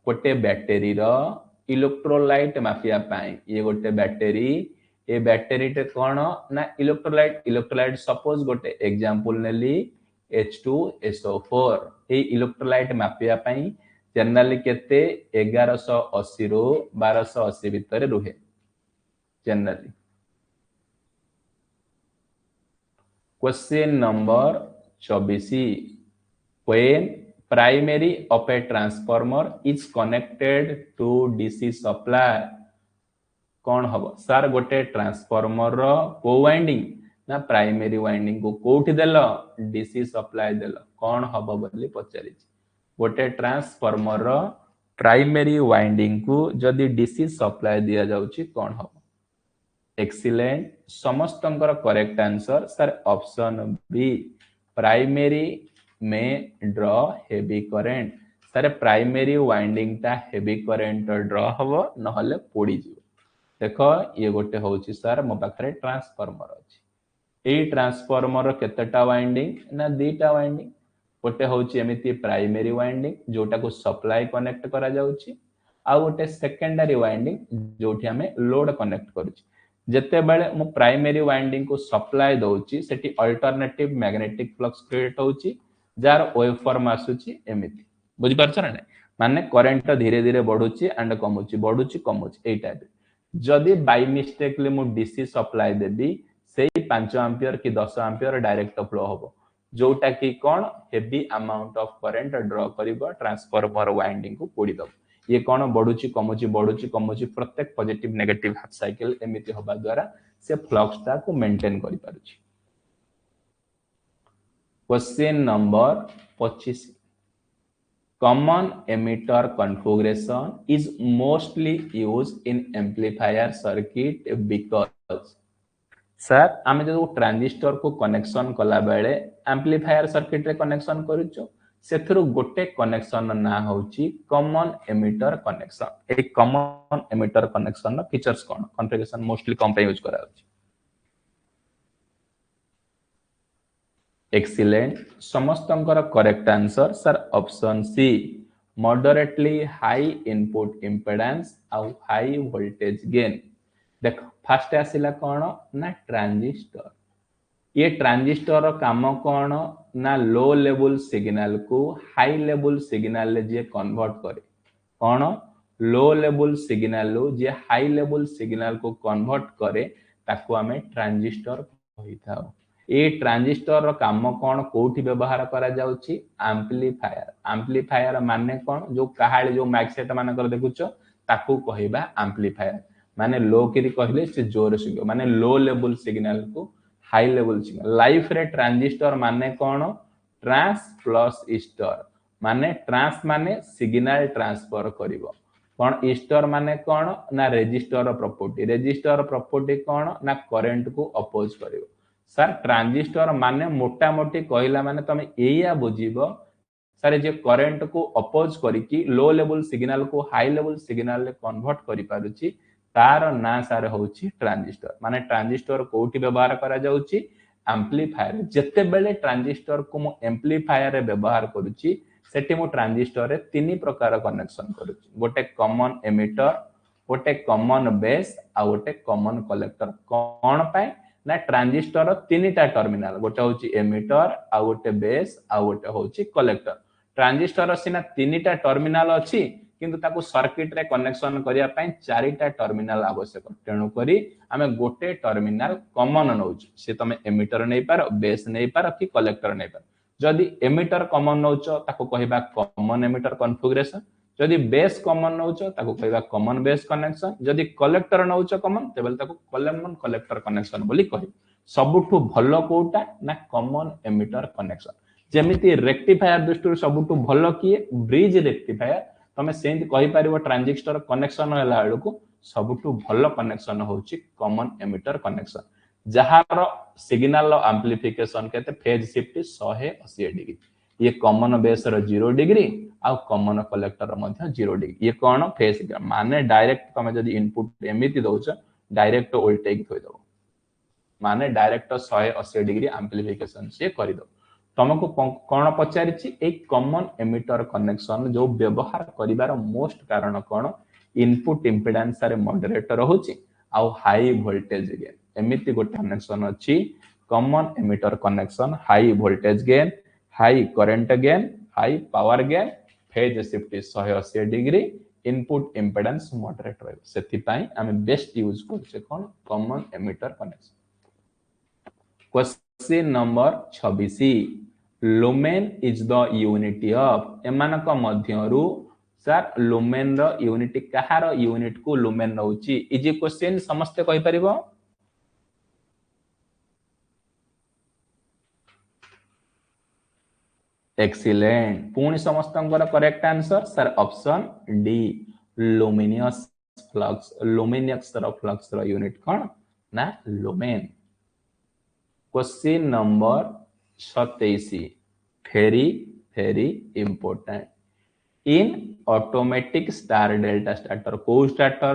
गोटे बैटेरी रो इलेक्ट्रोलाइट मापिया पाई ये गोटे बैटेरी ए बैटेरी टे कोन ना इलेक्ट्रोलाइट सपोज गोटे एग्जांपल नेली H2SO4 ए इलेक्ट्रोलाइट मापिया पाई जनरली केते 1180 रो 1280 भीतर रुहे generally question number 24 when primary of a transformer is connected to DC supply कौन हबो सर गोटे ट्रांसफार्मर रो को वाइंडिंग ना प्राइमरी वाइंडिंग को कोठी देलो डीसी सप्लाई देलो कौन हबो बोली पचारि गोटे ट्रांसफार्मर रो प्राइमरी वाइंडिंग को जदी डीसी सप्लाई दिया जाउची कौन हबो एक्सीलेंट समस्तंकर correct answer sir option B primary में draw heavy current sir primary winding ता हेवी करंट ड्रॉ हबो नहले पोडी जीव देखो ये गोटे होची सर मो पाखरे ट्रांसफार्मर अछि ए ट्रांसफार्मर केतेटा वाइंडिंग ना दीटा वाइंडिंग गोटे होची एमिति प्राइमरी वाइंडिंग जोटा को सप्लाई कनेक्ट करा जाउची आ गोटे सेकेंडरी वाइंडिंग जोठी हमें लोड कनेक्ट करूची जते बेले मो प्राइमरी वाइंडिंग को सप्लाई दउची सेठी अल्टरनेटिव मैग्नेटिक फ्लक्स क्रिएट होची जार वेव फॉर्म आसुची एमिति बुझि परछ ना माने करंट धीरे धीरे बढ़ुची एंड कमुची एई टाइप जदि बाय मिस्टेकली मु डीसी सप्लाई देबी सेई 5 एंपियर कि 10 एंपियर डायरेक्ट फ्लो होबो जोटा कि कोन heavy amount of current draw करिवो ट्रांसफार्मर वाइंडिंग को पोडी दब ये कोन बढ़ुची कमुची प्रत्येक पॉजिटिव नेगेटिव हाफ साइकिल एमिति होबा द्वारा से फ्लक्स ता को मेंटेन करि पारुची question number 25 common emitter configuration is mostly used in amplifier circuit because sir आमे जो ट्रांजिस्टर को कनेक्शन कला बेले एम्प्लीफायर सर्किट रे कनेक्शन करूचो सेथरो गोटे कनेक्शन ना होची कॉमन एमिटर कनेक्शन ए कॉमन एमिटर कनेक्शन ना फीचर्स कोन कॉन्फ़िगरेशन मोस्टली कम पे यूज करा होची एक्सीलेंट समस्तंकर correct answer sir option C moderately high input impedance और हाई वोल्टेज गेन देख फर्स्ट आसिला कोन ना ट्रांजिस्टर ये ट्रांजिस्टर काम कोन ना लो लेवल सिग्नल को हाई लेवल सिग्नल ले जे कन्वर्ट करे कोन लो लेवल सिग्नल जे हाई लेवल सिग्नल को कन्वर्ट करे ताको हमें ट्रांजिस्टर कहिथाओ ए ट्रांजिस्टर काम कोन कोठी व्यवहार करा जाउची एम्प्लीफायर माने कोन जो कहाळे जो माइक सेट मानकर देखुचो ताको कहिबा एम्प्लीफायर माने लो किरी कहले से जोर सिग्नल माने लो लेवल सिग्नल को हाई लेवल सिग्नल लाइफ रे ट्रांजिस्टर माने कोन ट्रांस प्लस ईस्टर माने ट्रांस माने सिग्नल ट्रांसफर करिवो कोन ईस्टर माने कोन ना रेजिस्टर प्रॉपर्टी कोन ना करंट को अपोज करिवो सर ट्रांजिस्टर माने मोटा मोटी कहला माने तमे एया बुझिबो सर जे करंट को अपोज करिकि लो लेवल सिग्नल को हाई लेवल सिग्नल ले कन्वर्ट करि पारुची तार ना सार होची ट्रांजिस्टर माने ट्रांजिस्टर कोठी व्यवहार करा जाउची एम्प्लीफायर जते बेले ट्रांजिस्टर को मो एम्प्लीफायर रे व्यवहार करूची सेठी मो ट्रांजिस्टर रे तीन प्रकार कनेक्शन करूची गोटे कॉमन एमिटर गोटे कॉमन बेस आ गोटे कॉमन कलेक्टर कोन पाए ना ट्रांजिस्टर तीनटा टर्मिनल गोटे होची एमिटर आ गोटे बेस आ गोटे होची कलेक्टर ट्रांजिस्टर सिना तीनटा टर्मिनल अछि किंतु ताको सर्किट रे कनेक्शन करिया पई चारिटा टर्मिनल आवश्यक तेणु करी आमे गोटे टर्मिनल कॉमन नउछ से तमे एमिटर नै पार बेस नै पार कि कलेक्टर नै पार जदि एमिटर कॉमन नउछ ताको कहिबा कॉमन एमिटर कॉन्फ़िगरेशन जदि बेस कॉमन नउछ ताको कहिबा कॉमन बेस कनेक्शन जदि कलेक्टर नउछ कॉमन तेबल ताको कॉमन कलेक्टर कनेक्शन बोली कहि सबुठु भलो कोटा ना कॉमन एमिटर कनेक्शन जेमिति रेक्टिफायर दृष्टि सबुठु भलो किए ब्रिज रेक्टिफायर तमे सेंत कहि पारिबो ट्रांजिस्टर कनेक्शन होला बेलको सबुठु भलो कनेक्शन होची कॉमन एमिटर कनेक्शन जहार सिग्नल एम्प्लीफिकेशन केते फेज शिफ्ट 180 डिग्री ये कॉमन बेस रो 0 डिग्री आ कॉमन कलेक्टर मध्ये 0 डिग्री ये कोन फेज माने डायरेक्ट तमे जदी इनपुट एमिति दोछ डायरेक्ट वोल्टेज थोइ दो माने डायरेक्ट 180 डिग्री एम्प्लीफिकेशन से करि दो तुमको कोन पचारिछि एक कॉमन एमिटर कनेक्शन जो व्यवहार करिवार मोस्ट कारण कोन इनपुट इंपेडेंस रे मॉडरेट रहउछि आ हाई वोल्टेज गेन एमिति गोटे कनेक्शन अछि common emitter connection high voltage gain high current gain high power gain phase shift 180 degree input impedance moderate रहबो सेति पई हम बेस्ट यूज करछे कोन common emitter connection question number 26 lumen is the unity of एमानक मध्यरु sir lumen रो unit कहार यूनिट को लुमेन नउची इजी क्वेश्चन समस्त कहि परिबो एक्सीलेंट पुणी समस्तंकर correct answer sir option D luminous flux luminous रो फ्लक्स रो यूनिट कोन ना lumen question number 27 very very important in automatic star delta starter को starter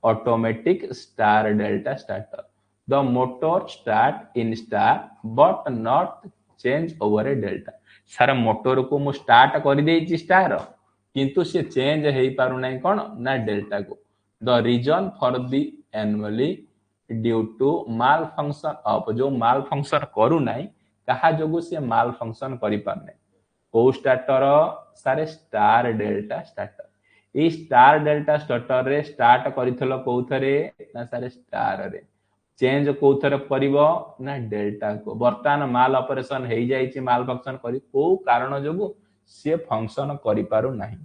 automatic star delta starter the motor start in star but not change over a delta सारा motor को मु start कर देछि star किंतु से चेंज हेई पारु नै कोन ना डेल्टा को the reason for the annually due to malfunction of जो माल फंक्शन करू नै कहा जोगु से माल फंक्शन करि पारने को स्टार्टर सारे स्टार डेल्टा स्टार्टर ए स्टार डेल्टा स्टार्टर रे स्टार्ट करिथलो कोथरे ना सारे स्टार रे चेंज कोथरे परिबो ना डेल्टा को वर्तमान माल ऑपरेशन हेई जाईची माल फंक्शन करी को कारण जोगु से फंक्शन करि पारु नाही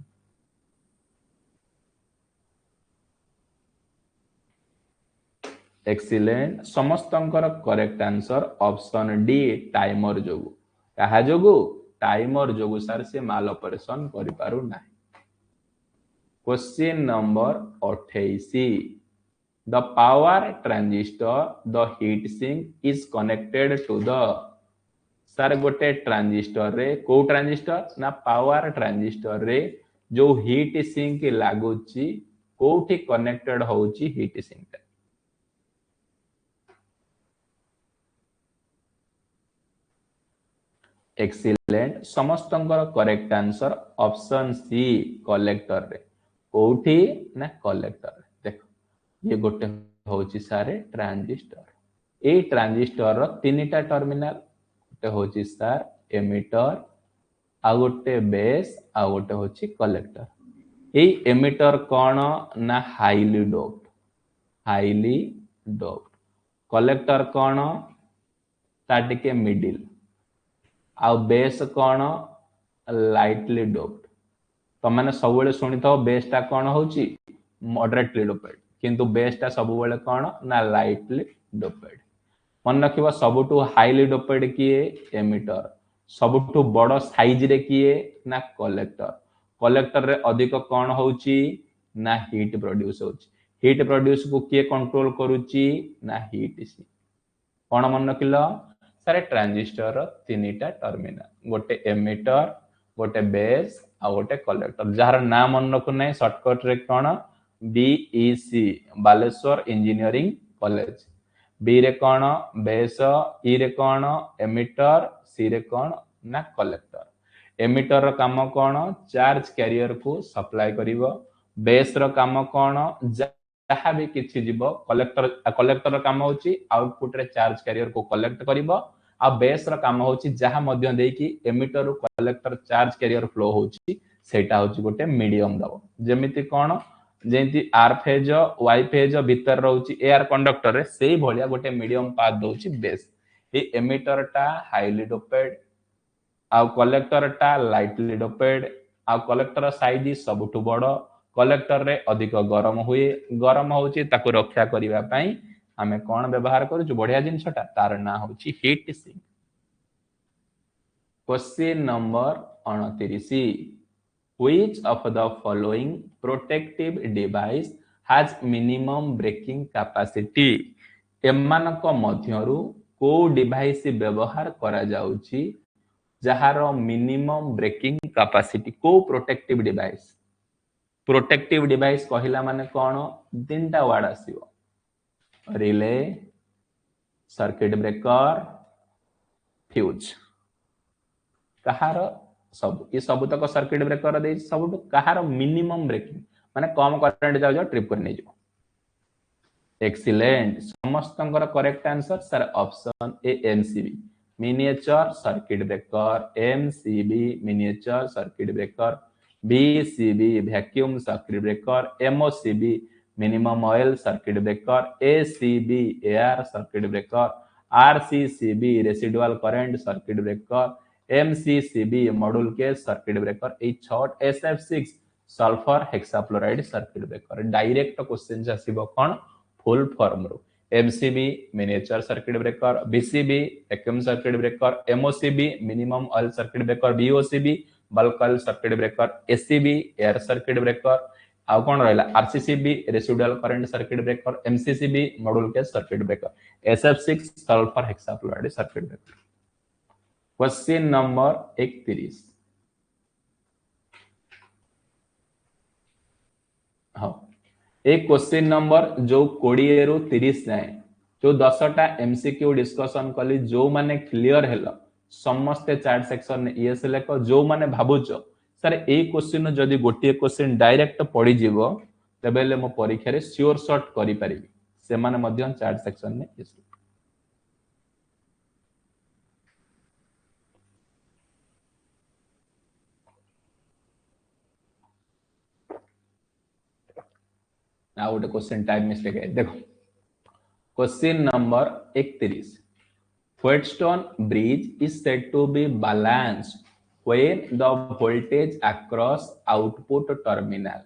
एक्सीलेंट समस्तंकर correct answer option D timer जोगु कहा जोगु टाइमर जोगु सर से माल ऑपरेशन करि पारु नाही question number 28 the power transistor the heat sink is connected to the sir गोटे ट्रांजिस्टर रे को ट्रांजिस्टर ना पावर ट्रांजिस्टर रे जो हीट सिंक लागुची कोठी कनेक्टेड होउची हीट सिंक एक्सीलेंट समस्तंकर correct answer option C collector रे कोठी ना कलेक्टर देखो ये गोटे होची सारे ट्रांजिस्टर ए ट्रांजिस्टर रो तीनटा टर्मिनल गोटे होची सर एमिटर आ गोटे बेस आ गोटे होची कलेक्टर ए एमिटर कोन ना हाईली डोप्ड कलेक्टर कोन ताटिके मिडिल आ बेस कोन लाइटली डोप्ड तो माने सब बेले सुनी तो बेस ता कोन होची मॉडरेटली डोप्ड किंतु बेस ता सब बेले कोन ना लाइटली डोप्ड मन रखिबा सबटु हाईली डोप्ड किए एमिटर सबटु बड़ साइज रे किए ना कलेक्टर रे अधिक कोन होची ना हीट प्रोड्यूस होची हीट प्रोड्यूस को किए कंट्रोल करूची ना हीट सी कोन मन रखिलो सारे ट्रांजिस्टर तीनटा टर्मिनल गोटे एमिटर गोटे बेस आ गोटे कलेक्टर जार नाम मन रखु नै शॉर्टकट रे कोन BEC Baleswar engineering college B रे कोन बेस ई रे कोन एमिटर सी रे कोन ना कलेक्टर एमिटर रो काम कोन चार्ज कैरियर को सप्लाई करिवो बेस रो काम कोन जहा भी किछि जीवो कलेक्टर काम होची आउटपुट रे चार्ज कैरियर को कलेक्ट करिवो आ बेस रो काम होची जहा मध्य देकी एमिटर रो कलेक्टर चार्ज कैरियर फ्लो होची सेटा होची गोटे मीडियम दबो जेमिति कोन जेंति आर फेज वाई फेज भीतर रहउची एयर कंडक्टर रे सेही भलिया गोटे मीडियम पाथ दोची बेस ए एमिटर टा हाईली डोपेड आ कलेक्टर टा लाइटली डोपेड आ कलेक्टर साइज सबुठु बड़ कलेक्टर रे अधिक गरम हुए गरम होची ताको रक्षा करिवा पई हमें कोन व्यवहार करू बढ़िया जिनसटा तार ना होची heat sink. Question number 29 which of the following protective device has minimum breaking capacity एमानक मध्यरु को डिवाइस व्यवहार करा जाउची जहार मिनिमम ब्रेकिंग कैपेसिटी को प्रोटेक्टिव डिवाइस कहिला माने कोन तीनटा वर्ड आसीबो रिले सर्किट ब्रेकर फ्यूज कहार सब ये सब तक सर्किट ब्रेकर दे सब कहार मिनिमम ब्रेकिंग माने कम करंट जाउ ट्रिप कर नै जो एक्सीलेंट समस्तंकर correct answer sir option A MCB miniature circuit breaker MCB miniature circuit breaker VCB vacuum circuit breaker MOCB minimum oil circuit breaker ACB air circuit breaker RCCB residual current circuit breaker MCCB moulded case circuit breaker ए 6 SF6 sulphur hexafluoride circuit breaker direct question आसीबो कोन full form रो MCB miniature circuit breaker VCB vacuum circuit breaker MOCB minimum oil circuit breaker बीओसीबी bulk oil circuit breaker ACB air circuit breaker आ कोन रहला RCCB residual current circuit breaker MCCB moulded case circuit breaker SF6 sulphur hexafluoride circuit breaker. Question number 31 हाँ एक question number जो 20 रु 30 जाए जो 10टा MCQ discussion कली जो माने क्लियर हेलो समस्त चार्ट सेक्शन ने यस लेको जो माने भाबुचो सर ए क्वेश्चन जदी गोटे क्वेश्चन डायरेक्ट पड़ी जीवो तबेले मो परीक्षा रे श्योर शॉट करि परिबी से माने मध्यम चार्ट सेक्शन ने yes now the question type mistake है देखो question number 31 Wheatstone bridge is said to be balanced when the voltage across output terminal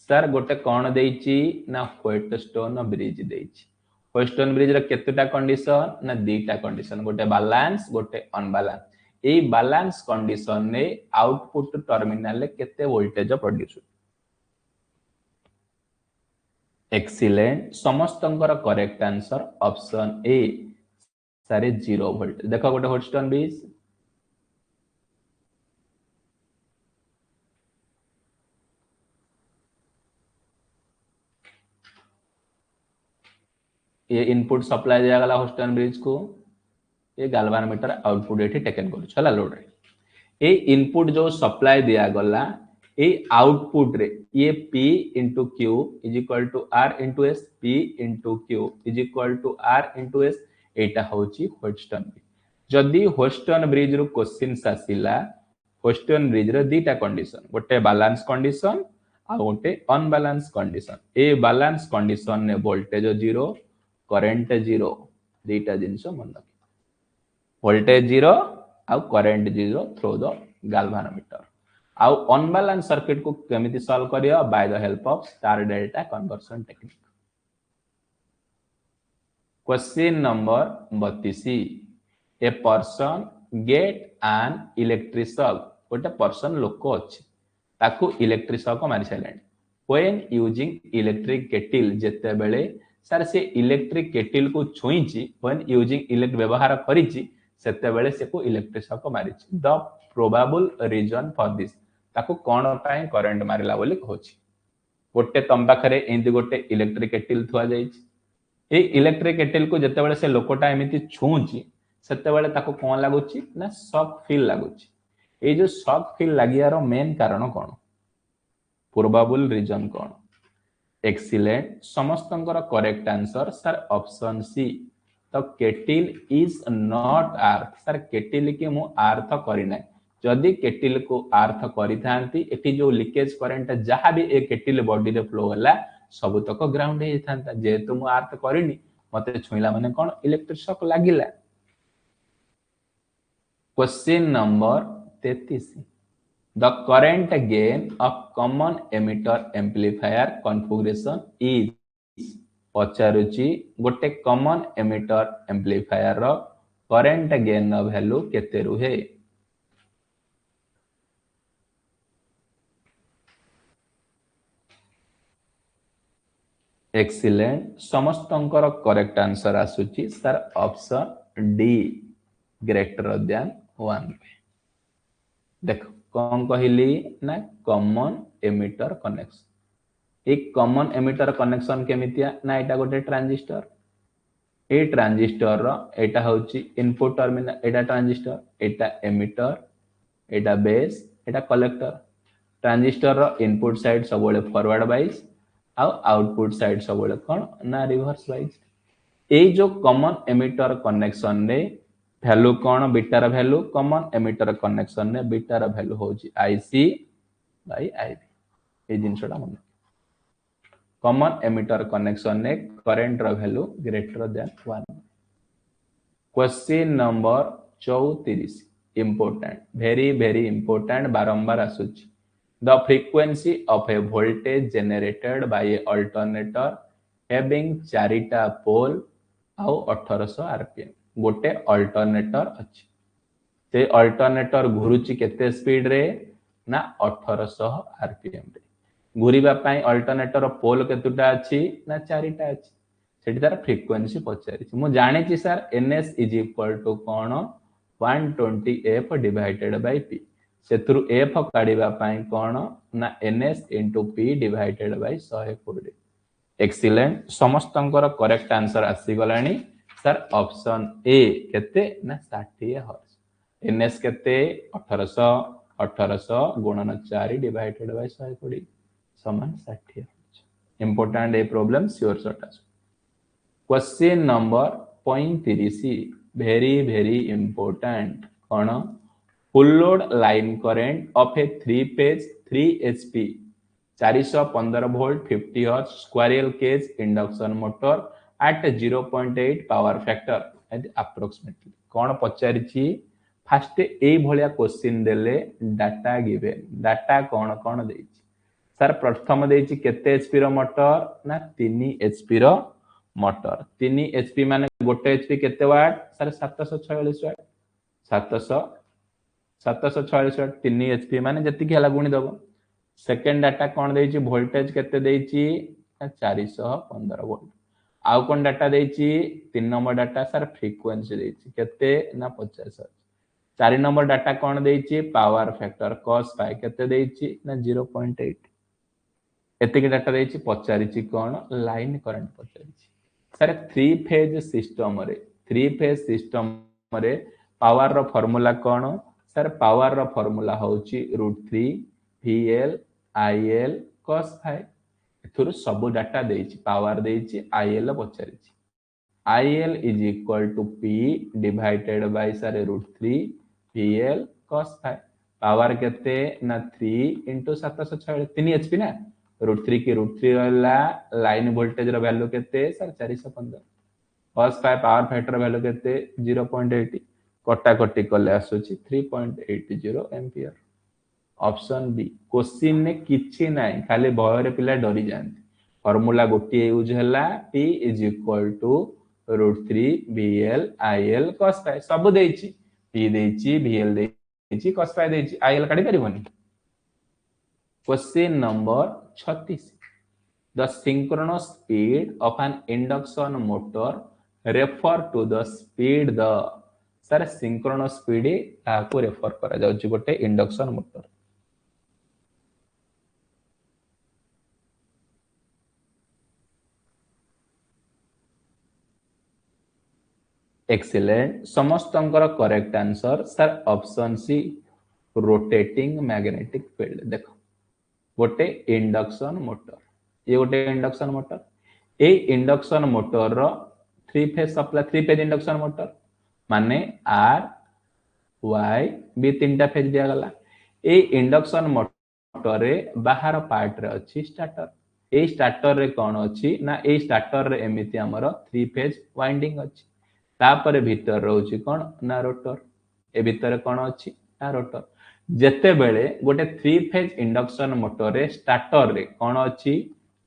sir गोटे कौन देइची ना Wheatstone bridge देइची Wheatstone bridge रा केतेटा कंडीशन ना दीटा कंडीशन गोटे बैलेंस गोटे अनबैलेंस ए बैलेंस कंडीशन ने आउटपुट टर्मिनल ले केते वोल्टेज प्रोड्यूस एक्सीलेंट समस्तंकर करेक्ट आंसर ऑप्शन ए सारे 0 वोल्ट देखो गोटे Wheatstone ब्रिज ये इनपुट सप्लाई दिया गला Wheatstone ब्रिज को ये गाल्वानोमीटर आउटपुट एठी टेकन करू छला लोड रे ए इनपुट जो सप्लाई दिया गला ए आउटपुट रे ये P into Q is equal to R into S P into Q is equal to R into S एटा होची Wheatstone ब्रिज जदी Wheatstone ब्रिज रो क्वेश्चन आसीला Wheatstone ब्रिज रो दीटा कंडीशन गोटे बैलेंस कंडीशन आ गोटे अनबैलेंस कंडीशन ए बैलेंस कंडीशन ने वोल्टेज 0 करंट 0 दीटा जिंस मन वोल्टेज 0 आ करंट 0 थ्रू द गाल्वानोमीटर आउ अनबैलेंस सर्किट को केमिति सॉल्व करियो by the help of star delta conversion technique. Question number 32 a person get an electric shock गोटे पर्सन लोक अछि ताकू इलेक्ट्रिक शॉक मारि silent when using electric kettle जेते बेले सर से इलेक्ट्रिक केटल को छुईची व्हेन यूजिंग इलेक्ट्रिक व्यवहार करिची सेते बेले से को इलेक्ट्रिक शॉक मारिची the probable reason for this ताकू कोन पाए करंट मारिला बोली कहछि गोटे तम पाखरे एंदी गोटे इलेक्ट्रिक केटल थुआ जाईची ए इलेक्ट्रिक केटल को जते बेले से लोकटा एमिति छुंची सेते बेले ताकू कोन लागुची ना शॉक फील लागुची ए जो शॉक फील लागियारो मेन कारण कोन प्रोबेबल रीजन कोन एक्सीलेंट समस्तंकर correct answer sir option C तो kettle is not earth sir kettle के मु अर्थ करि नै जदि केटिल को अर्थ करि थांती एठी जो लीकेज करंट जहां भी ए केटिल बॉडी रे फ्लो होला सब तक ग्राउंड हे थांता जेहेतु मु अर्थ करिनी मते छुइला माने कोन इलेक्ट्रिक शॉक लागिला। Question number 33 the current gain of common emitter amplifier configuration is पचारुची गोटे कॉमन एमिटर एम्प्लीफायर रो करंट गेन रो वैल्यू केते रुहे। एक्सीलेंट समस्तंकर करेक्ट आंसर आसुची sir option D greater than 1। देखो कौन कहली ना कॉमन एमिटर कनेक्शन एक कॉमन एमिटर कनेक्शन केमितिया ना एटा गोटे ट्रांजिस्टर ए ट्रांजिस्टर रो एटा होची इनपुट टर्मिनल एटा ट्रांजिस्टर एटा एमिटर एटा बेस एटा कलेक्टर ट्रांजिस्टर रो इनपुट साइड सब बेले फॉरवर्ड वाइज आउटपुट साइड सब बेले कोन ना रिवर्स वाइज। ए जो कॉमन एमिटर कनेक्शन रे वैल्यू कोन बीटा रा वैल्यू कॉमन एमिटर कनेक्शन रे बीटा रा वैल्यू होची आईसी बाय आईबी ए जिनसटा मन कॉमन एमिटर कनेक्शन ने करंट रा value greater than 1। Question number 34 important very important बारंबार आसुची the frequency of a voltage generated by a alternator having चारिटा पोल आउ 1800 आरपीएम गोटे अल्टरनेटर अछि से अल्टरनेटर घुरुची केते स्पीड रे ना 1800 आरपीएम रे घुरीबा पई अल्टरनेटर पोल केतुटा अछि ना चारिटा अछि सेठी तार फ्रीक्वेंसी पचारि मु जानि छि सर ns कोन 120f डिवाइडेड बाय p सेथुरु f काढिबा पई कोन ना ns p divided by 120। Excellent समस्तंकर करेक्ट आंसर आसी गलानी सर ऑप्शन ए केते ना 60 हर्ट्ज ns केते 1800 1800 गुणन 4 डिवाइडेड बाय 120 समान 60 हर्ट्ज। इंपोर्टेंट ए problem sure short. Question number 35 very important कोन full load line current of a 3 phase 3 HP 415 volt 50 hertz squirrel cage induction motor at 0.8 power factor approximately कोन पचारि छी fast ए भलिया क्वेश्चन देले data given data कोन कोन देछि सर प्रथम देछि केते एचपी रो मोटर ना 3 एचपी रो मोटर 3 एचपी माने गोटे एचपी केते वाट सर 746 वाट 746 वाट 3 एचपी माने जति के हला गुणी दबो। सेकंड डाटा कोन देछि वोल्टेज केते देछि 415 वोल्ट आउ कोन डाटा देछि 3 नंबर डाटा सर फ्रीक्वेंसी देछि केते ना 50 4 नंबर डाटा कोन देछि पावर फैक्टर cos पाई केते देछि ना 0.8 एते के डाटा देछि पचारिछि कोन लाइन करंट पचारिछि सर 3 फेज सिस्टम रे पावर रो फार्मूला कोन सर पावर रो फार्मूला होछि √3 VL IL cos phi एथुरु सब डाटा देछि पावर देछि IL पचारिछि IL = P divided by sir √3 VL cos phi power केते ना 3 * 746 3 एचपी ना √3 की √3 रहला लाइन वोल्टेज रो वैल्यू केते sir 415 cos phi power factor value केते 0.8 कटा कटी कले आसुची 3.80 एम्पियर। ऑप्शन बी क्वेश्चन ने किछि नाही खाली भय रे पिला डरी जानती फार्मूला गोटी यूज हला P = √3 VL IL cos phi सब देछि P देछि VL देछि cos phi देछि IL काढी परिबनी। Question number 36 the synchronous speed of an induction motor refer to the speed द सर सिंक्रोनस स्पीड ताको रेफर करा जाउची गोटे इंडक्शन मोटर। एक्सीलेंट समस्तंकर correct answer sir option C rotating magnetic field. देखो गोटे इंडक्शन मोटर ये गोटे इंडक्शन मोटर ए इंडक्शन मोटर रो 3 phase supply 3 phase induction motor माने आर वाई बी तीनटा फेज दिया गला ए इंडक्शन मोटर रे बाहर पार्ट रे अछि स्टार्टर ए स्टार्टर रे कोन अछि ना ए स्टार्टर रे एमिति हमर 3 फेज वाइंडिंग अछि तापर भीतर रहउछि कोन ना रोटर ए भीतर कोन अछि ना रोटर जेते बेले गोटे 3 फेज इंडक्शन मोटर रे स्टार्टर रे कोन अछि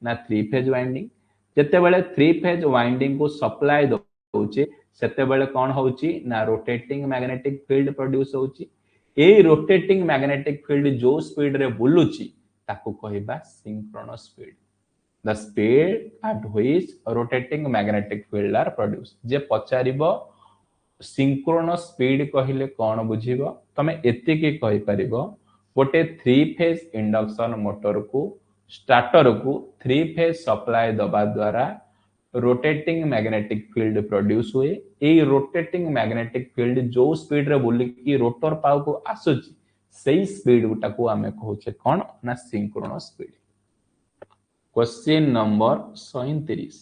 ना 3 फेज वाइंडिंग जेते बेले 3 फेज वाइंडिंग को सप्लाई दउछि सेते बेले कोन होउछि ना रोटेटिंग मैग्नेटिक फील्ड प्रोड्यूस होउछि ए रोटेटिंग मैग्नेटिक फील्ड जो स्पीड रे बुलुछि ताकू कहबा synchronous speed the speed at which rotating magnetic field are produced जे पचारिबो सिंक्रोनस स्पीड कहिले कोन बुझिबो तमे एतिकी कहि परिबो गोटे 3 फेज इंडक्शन मोटर को स्टार्टर को 3 फेज सप्लाई दबा द्वारा रोटेटिंग मैग्नेटिक फील्ड प्रोड्यूस हुए ए रोटेटिंग मैग्नेटिक फील्ड जो स्पीड रे बुली की रोटर पाव को आसुची सेही स्पीड गुटा को हमें कहउछे कोन ना synchronous speed Question number 37.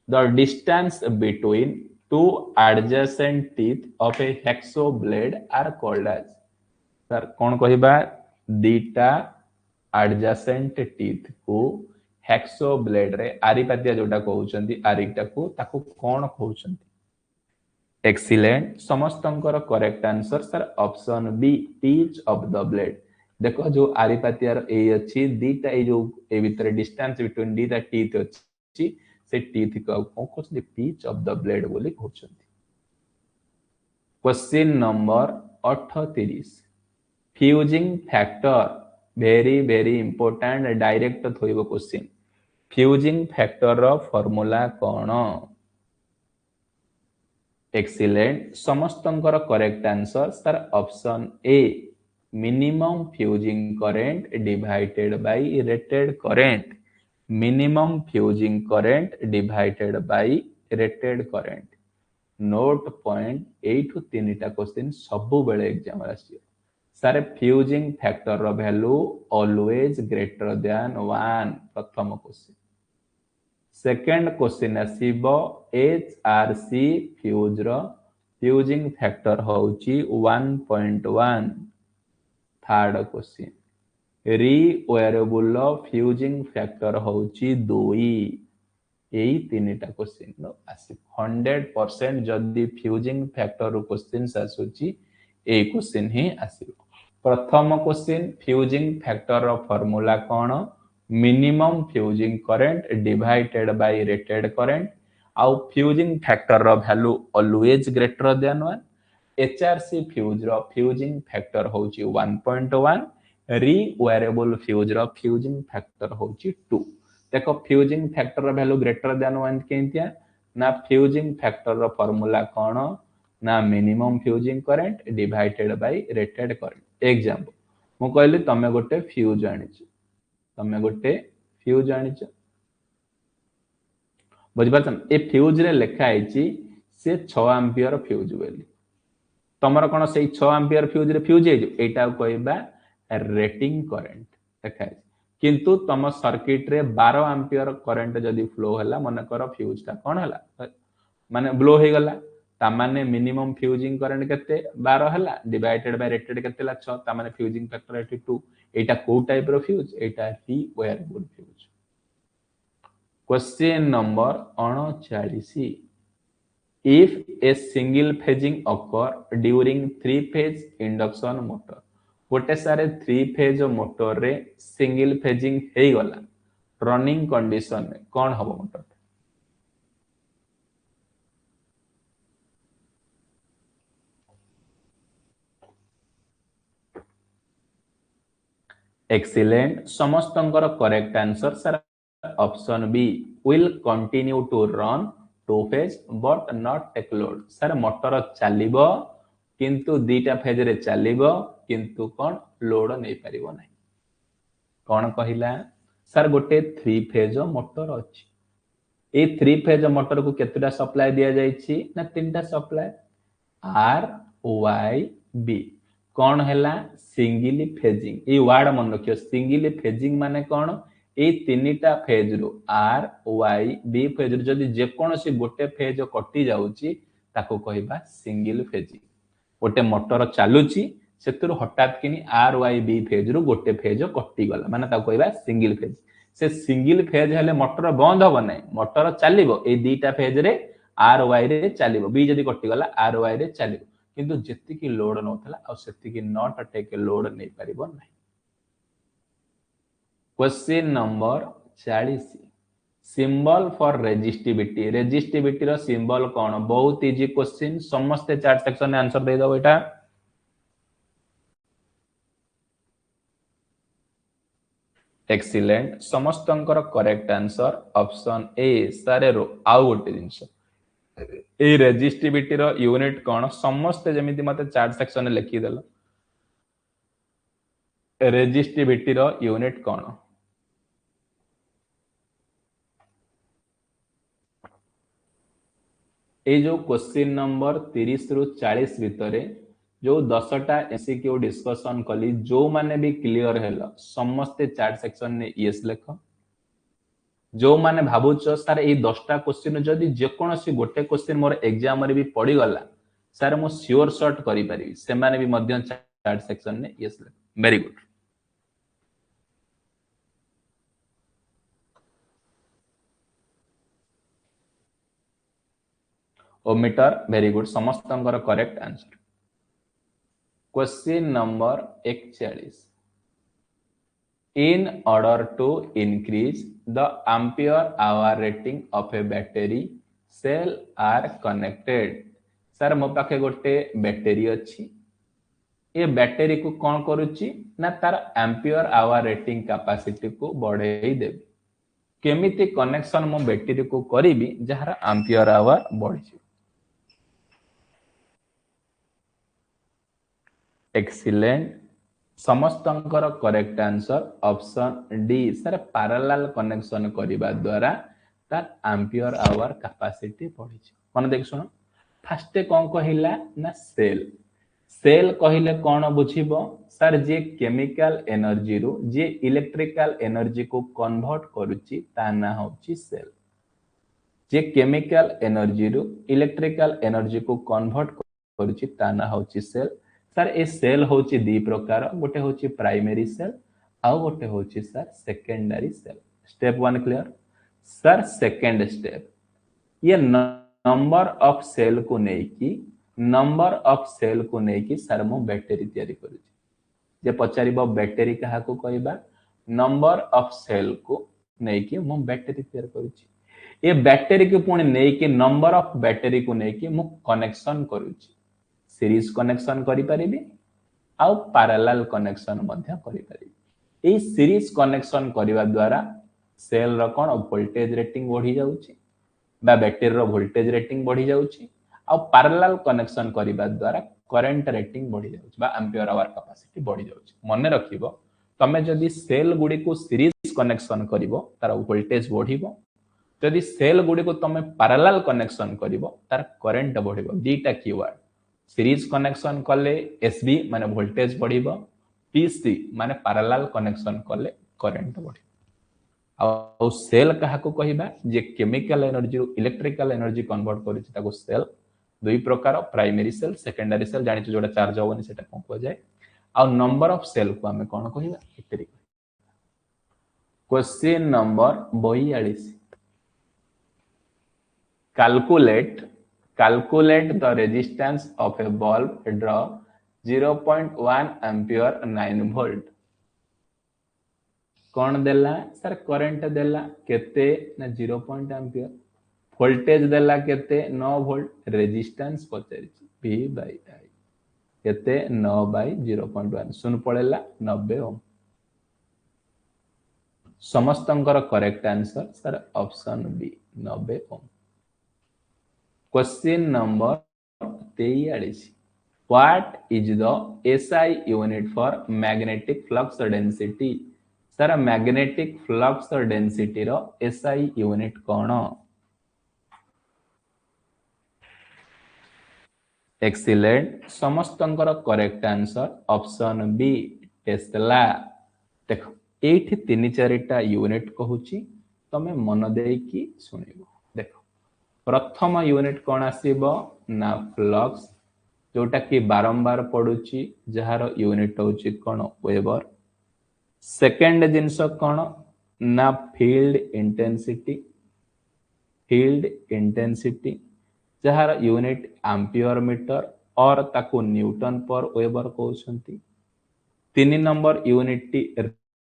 The distance between two adjacent teeth of a hacksaw blade are called as. Sir कौन कहिबा दीटा adjacent teeth को hacksaw blade रे आरिपातिया जोटा कहउचंती आरिटा को ताको कौन कहउचंती Excellent. समस्तंकर correct answer sir option B teeth of the blade देखो जो आरिपातियार ए अछि दीटा ए जो ए भीतर डिस्टेंस बिटवीन दीटा टीथ अछि से टीथ को कहउछंती टीच ऑफ द ब्लेड बोली कहउछंती question number 38 fusing factor very very important direct थोइबो क्वेश्चन फ्यूजिंग फैक्टर रो फार्मूला कोन एक्सीलेंट समस्तंकर correct answer sir option A minimum fusing current divided by rated current minimum fusing current divided by rated current note point 8 तीनटा question सब बेले exam आसी sir fusing factor रो value always greater than 1 प्रथम question second question आसीबो HRC fuse रो fusing factor होउची 1.1 third question रीवेरेबल fusing factor होउची 2 एई तीनटा क्वेश्चन नो आसी 100% जदी फ्यूजिंग फैक्टर रो क्वेश्चन आसुची ए क्वेश्चन ही आसीबो प्रथम क्वेश्चन फ्यूजिंग फैक्टर रो फार्मूला कोन minimum fusing current divided by rated current आउ फ्यूजिंग फैक्टर रो value always greater than 1 HRC fuse रो फ्यूजिंग फैक्टर होउची 1.1 रीवेरेबल फ्यूज रो फ्यूजिंग फैक्टर होउची 2 देखो फ्यूजिंग फैक्टर रो वैल्यू ग्रेटर देन 1 केंतिया ना फ्यूजिंग फैक्टर रो फार्मूला कोन ना minimum fusing current divided by rated current example मु कहली तमे गोटे फ्यूज आनिछ तमे गोटे फ्यूज आनिछ बुझिपाछन ए फ्यूज रे लेखा आइची से 6 एम्पियर फ्यूज बोली तमरा कोन से 6 एम्पियर फ्यूज रे फ्यूज हे एटा कहबा रेटिंग करंट देखा किंतु तम सर्किट रे 12 एम्पियर करंट जदी फ्लो हला मन कर फ्यूज ता कोन हला माने ब्लो हे गला ता माने मिनिमम फ्यूजिंग करंट केते 12 हला डिवाइडेड बाय रेटेड केते ला 6 ता माने फ्यूजिंग फैक्टर 82 एटा को टाइप रो फ्यूज एटा rewireable fuse question number 39 if a single phasing occur during 3 phase induction motor गोटे सारे 3 फेज मोटर रे सिंगल फेजिंग हे गला रनिंग कंडीशन में कोन हबो मोटर एक्सीलेंट समस्तंकर correct answer sir option B will continue to run 2 phase but not take load sir motor चलिबो किंतु दीटा फेज रे चलिबो किंतु कोन लोड नै परिबो नै कोन कहिला सर गोटे 3 फेज मोटर अछि ए 3 फेज मोटर को केतटा सप्लाई दिया जायछि ना तीनटा सप्लाई आर वाई बी कौन हैला सिंगली फेजिंग ए वर्ड मन रखियो सिंगली फेजिंग माने कौन ए तीनटा phase row are Y B phase रो जदी जे कोन से गोटे फेज कटि जाउची ताको कहबा सिंगल फेजिंग गोटे मोटर चलुची सेतुरु हठात किनी आर वाई बी फेज रु गोटे फेज कटि गला माने ता कहबा सिंगल फेज से सिंगल फेज हेले मोटर बंद हो नै मोटर चलिबो ए दीटा फेज रे आर वाई रे चलिबो बी जदी कटि गला आर वाई रे चलिबो किंतु जेति की लोड नथला आ सेति की नॉट टेक लोड नै परिबो नै question number 40 symbol for resistivity resistivity रो सिंबल कोन बहुत इजी क्वेश्चन समस्त चार्ट सेक्शन में आंसर दे दो बेटा एक्सीलेंट समस्तंकर करेक्ट आंसर ऑप्शन ए सारे रो आउ गोटे जिंस ए रेजिस्टिविटी रो यूनिट कोन समस्त जेमिति मते चार्ट सेक्शन में लिखि देलो रेजिस्टिविटी रो यूनिट कोन ए जो क्वेश्चन नंबर 30 रु 40 भितरे जो 10टा एमसीक्यू डिस्कशन कली जो माने भी क्लियर हेला समस्त चार्ट सेक्शन ने यस लेख जो माने भाबुच सर ए 10टा क्वेश्चन जदी जे कोनोसी गोटे क्वेश्चन मोर एग्जाम रे भी पड़ी गला सर मो श्योर शॉट करि परिबी से माने भी मध्य चार्ट सेक्शन ने यस लेख very good ohmmeter very good समस्तंकर correct answer question number 41 in order to increase the ampere hour rating of a battery cell are connected sir मो पाखे गोटे बैटरी अच्छी ये बैटरी को कौन करुच्ची ना तार एम्पियर आवर रेटिंग कैपेसिटी को बढ़ाई देबी केमिति कनेक्शन मो बैटरी को करीबी जहार एम्पियर आवर बढ़ी एक्सीलेंट समस्तंकर correct answer option D sir parallel connection करिबा द्वारा तार एम्पियर आवर कैपेसिटी बढ़ी मन देख सुनो फास्ट कोन कहिला ना सेल सेल कहिले कोन बुझिबो सर जे केमिकल एनर्जी रु जे इलेक्ट्रिकल एनर्जी को कन्वर्ट करूची ता ना होची सेल जे केमिकल एनर्जी रु इलेक्ट्रिकल एनर्जी को कन्वर्ट करूची ता ना होची सेल सर ए सेल होची दी प्रकार गोटे होची प्राइमरी सेल आ गोटे होची sir secondary cell step 1 clear sir second step ये नंबर ऑफ सेल को नहीं की सर मो बैटरी तैयारी करूची जे पचारिबो बैटरी कहा को कहबा नंबर ऑफ सेल को नहीं की मो बैटरी तैयारी करूची ये बैटरी को पुणी नहीं की नंबर ऑफ बैटरी को नहीं की मो कनेक्शन करूची सीरीज कनेक्शन करि परिबी आ पैरेलल कनेक्शन मध्य करि परिबी ए सीरीज कनेक्शन करिवा द्वारा सेल रो कोन वोल्टेज रेटिंग बढ़ी जाउची बा बैटरी रो वोल्टेज रेटिंग बढ़ी जाउची आ पैरेलल कनेक्शन करिवा द्वारा करंट रेटिंग बढ़ी जाउची बा एम्पियर आवर कैपेसिटी बढ़ी जाउची मने रखिबो तमे जदी सेल गुडी को सीरीज कनेक्शन करिवो तार वोल्टेज बढ़िबो जदी सेल गुडी को तमे पैरेलल कनेक्शन करिवो तार करंट बढ़िबो दीटा कीवर्ड सीरीज कनेक्शन कले एसबी माने वोल्टेज बढ़िबो पीसी माने पैरेलल कनेक्शन कले करंट बढ़िबो आ सेल कहा को कहिबा जे केमिकल एनर्जी रु इलेक्ट्रिकल एनर्जी कन्वर्ट करिछि ताको सेल दुई प्रकार प्राइमरी सेल सेकेंडरी सेल जानि जोडा चार्ज होवनी सेटा कोन को जाय आ नंबर ऑफ सेल को हमें कोन कहिबा इतरी question number 42 calculate the resistance of a bulb draw 0.1 ampere 9 volt कौन देला सर करंट देला केते ना 0. एम्पियर वोल्टेज देला केते 9 वोल्ट रेजिस्टेंस पचारि V by I केते 9 by 0.1 सुन पड़ेला 90 ओम समस्तंकर correct answer sir option B 90 ohm question number 43 what is the SI unit for magnetic flux density sir magnetic flux density रो SI यूनिट कोन excellent समस्तंकर correct answer option B tesla देखो एठी 3-4टा unit कहूची तमे मन देई की सुनिबो देखो प्रथम यूनिट कोन आसीबो ना फ्लक्स जोटा कि बारंबार पड़ुची जार यूनिट होची कोन वेबर। सेकेंड जिनस कोन ना फील्ड इंटेंसिटी जार यूनिट एम्पियर मीटर और ताको न्यूटन पर वेबर कहउछंती। 3 नंबर यूनिट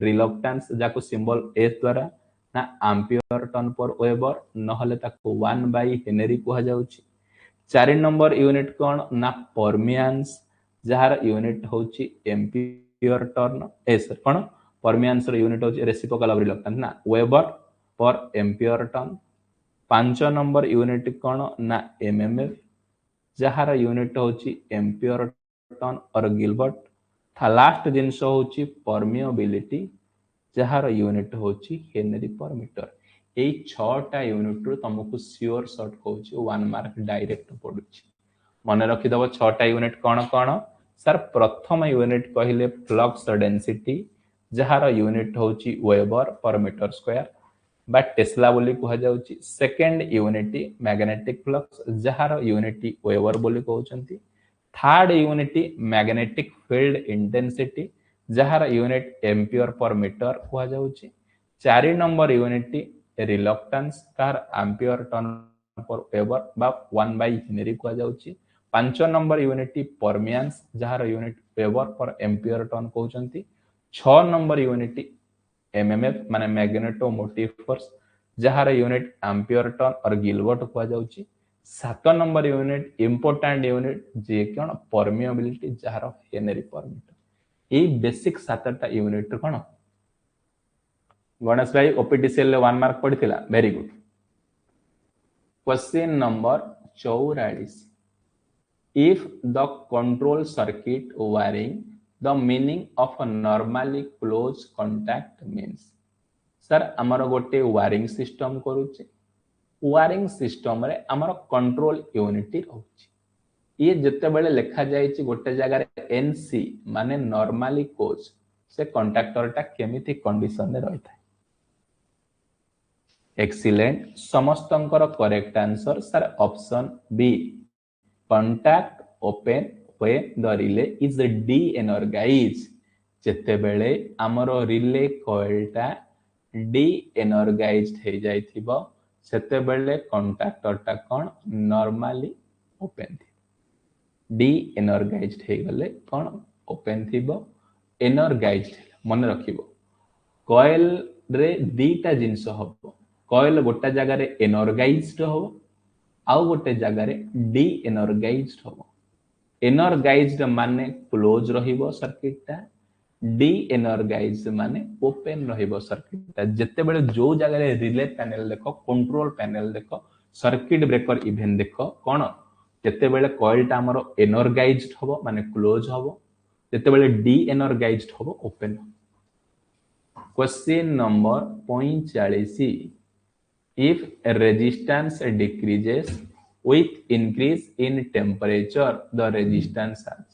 रिलक्टेंस जाको सिंबल एस द्वारा ना एम्पियर टन पर वेबर नहले ताको 1 बाय हेनरी कहा जाउची। 4 नंबर यूनिट कोन ना परमियांस जार यूनिट होची एम्पियर टर्न एस कोन परमियांस रो यूनिट होची रेसिप्रोकल ऑफ रिलक्टेंस ना weber per ampere turn. 5 number unit कोन ना एमएमएफ जार यूनिट होची एम्पियर टन और गिलबर्ट। लास्ट जिनस होची परमिएबिलिटी जार यूनिट होची हेनरी पर मीटर। एई 6टा यूनिट रो तुमको श्योर शॉर्ट कहूची 1 मार्क डायरेक्ट पडुची। मन रखि दबो 6टा यूनिट कोन कोन सर। प्रथम यूनिट कहिले फ्लक्स डेंसिटी जार यूनिट होची वेबर पर मीटर स्क्वायर बा टेस्ला बोली कहा जाउची। सेकंड यूनिट मैग्नेटिक फ्लक्स जार यूनिट वेबर बोली कहउचंती। Third unit magnetic field intensity जार यूनिट एम्पियर पर मीटर कहा जाउची। 4 नंबर यूनिट रिलक्टेंस कार एम्पियर टन पर वेबर बा 1 बाय हेनरी कहा जाउची। 5 नंबर यूनिट परमियांस जार unit weber per ampere turn कहउचंती। 6 नंबर यूनिट एमएमएफ माने मैग्नेटोमोटिव फोर्स जार यूनिट एम्पियर टन और गिलबर्ट कहा जाउची। 7 नंबर यूनिट इंपोर्टेंट यूनिट जे कोन परमिएबिलिटी जार हेनरी पर मीटर। ए बेसिक 7टा यूनिट कोन गणेश भाई ओपीटीसीएल ले 1 मार्क पड़िथिला। Very good. Question number 44 if the control circuit wiring the meaning of a normally close contact means. Sir हमर गोटे वायरिंग सिस्टम करूचे वायरिंग सिस्टम रे हमर कंट्रोल यूनिट रहउची। ये जते बेले लिखा जायछि गोटे जगह रे एनसी माने नॉर्मली कोज से कंडक्टर टा केमिति कंडीशन रे रहता है। एक्सीलेंट समस्तंकर correct answer sir option B contact open when the relay is de-energize. जते बेले हमर रिले कॉइल टा डी एनर्जाइज्ड हे जाइथिबो सेते बेले कंडक्टर टा कोन नॉर्मली ओपन थी। डी एनर्जाइज्ड हे गले कोन ओपन थिबो एनर्जाइज्ड मन रखिबो। कॉइल रे दीटा जिंस हबो कॉइल गोटा जगह रे एनर्जाइज्ड हो आउ गोटे जगह रे डी एनर्जाइज्ड हो। एनर्जाइज्ड माने क्लोज रहिबो सर्किट टा डी एनर्जाइज्ड माने ओपन रहिबो सर्किट टा। जते बेले जो जगह रे रिले पैनल देखो कंट्रोल पैनल देखो सर्किट ब्रेकर इवेंट देखो कोन जते बेले कॉइल टा हमरो एनर्जाइज्ड होबो माने क्लोज होबो जते बेले डी एनर्जाइज्ड होबो open. Question number 45 if resistance decreases with increase in temperature the resistance has।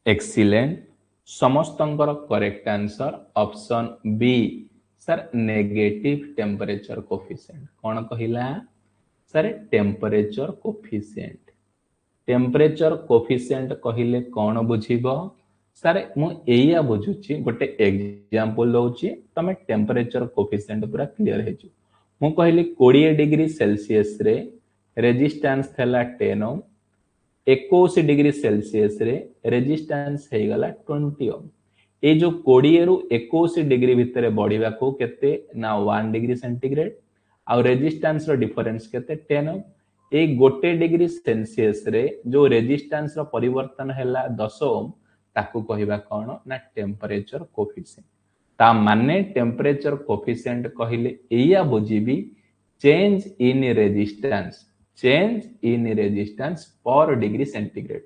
Excellent समस्तंकर correct answer option B sir negative temperature coefficient. कौन कहिला sir temperature coefficient. Temperature coefficient कहिले कौन बुझिबो सर मु एया बुझुची गोटे एग्जांपल दउची तमे temperature coefficient पूरा clear हेजु। मु कहली 20 डिग्री सेल्सियस रे रेजिस्टेंस थेला 10 ओम 21 डिग्री सेल्सियस रे रेजिस्टेंस हे गला 20 ओम। ए जो 20 रु 21 डिग्री भितरे बढ़िबा को केते ना 1 डिग्री सेंटीग्रेड आ रेजिस्टेंस रो डिफरेंस केते 10 ओम। ए गोटे डिग्री सेल्सियस रे जो रेजिस्टेंस रो परिवर्तन हैला 10 ओम ताकू कहिबा कोन ना टेम्परेचर कोफिशिएंट। ता माने टेम्परेचर कोफिशिएंट कहिले एया बुझिबी चेंज इन रेजिस्टेंस पर डिग्री सेंटीग्रेड।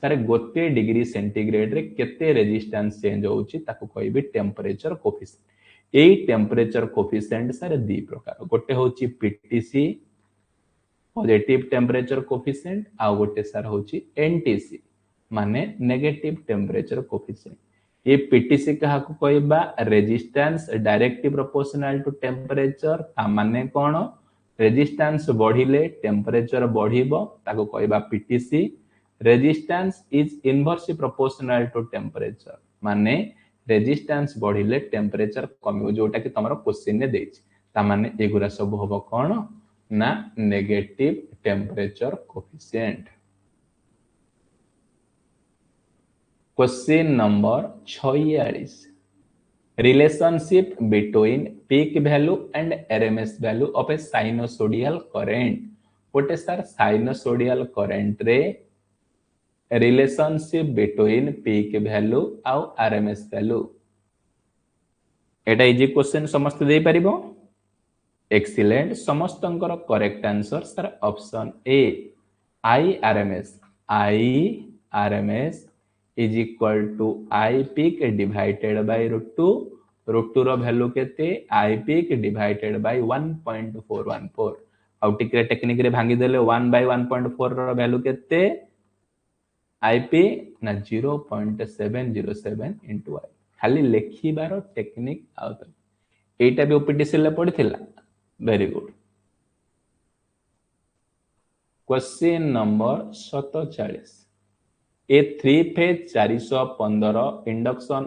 तारे गोटे डिग्री सेंटीग्रेड रे केते रेजिस्टेंस चेंज होउची ताकू कहिबी टेम्परेचर कोफिशिएंट। एई टेम्परेचर कोफिशिएंट सारे दी प्रकार गोटे होउची पीटीसी पॉजिटिव टेम्परेचर कोफिशिएंट आ गोटे सार होउची एनटीसी माने नेगेटिव टेम्परेचर कोफिशिएंट। ये पीटीसी कहा को कहबा resistance directly proportional to temperature ता माने कोन रेजिस्टेंस बढ़िले टेम्परेचर बढ़िबो ताको कहबा PTC resistance is inversely proportional to temperature माने रेजिस्टेंस बढ़िले टेम्परेचर कमिबो जोटा कि तमरो क्वेश्चन ने देछि ता माने एगुरा सब होबो कोन ना negative temperature coefficient. Question number 46 relationship between peak value and RMS value of a sinusoidal current गोटे सर sinusoidal current रे relationship between peak value आउ RMS value एटा इजी क्वेश्चन समस्त दे परिबो एक्सीलेंट समस्तंकर correct answer sir option A IRMS is equal to I peak divided by √2 √2 row value केते I peak divided by 1.414 आउ टिकरे technique रे भांगी देले 1 by 1.4 रो वैल्यू केते IP ना 0.707 into I खाली लेखिबार टेक्निक आउ एटा भी ओपीटीसी ले पड़िथिला very good. Question number 47 a 3 phase 415 induction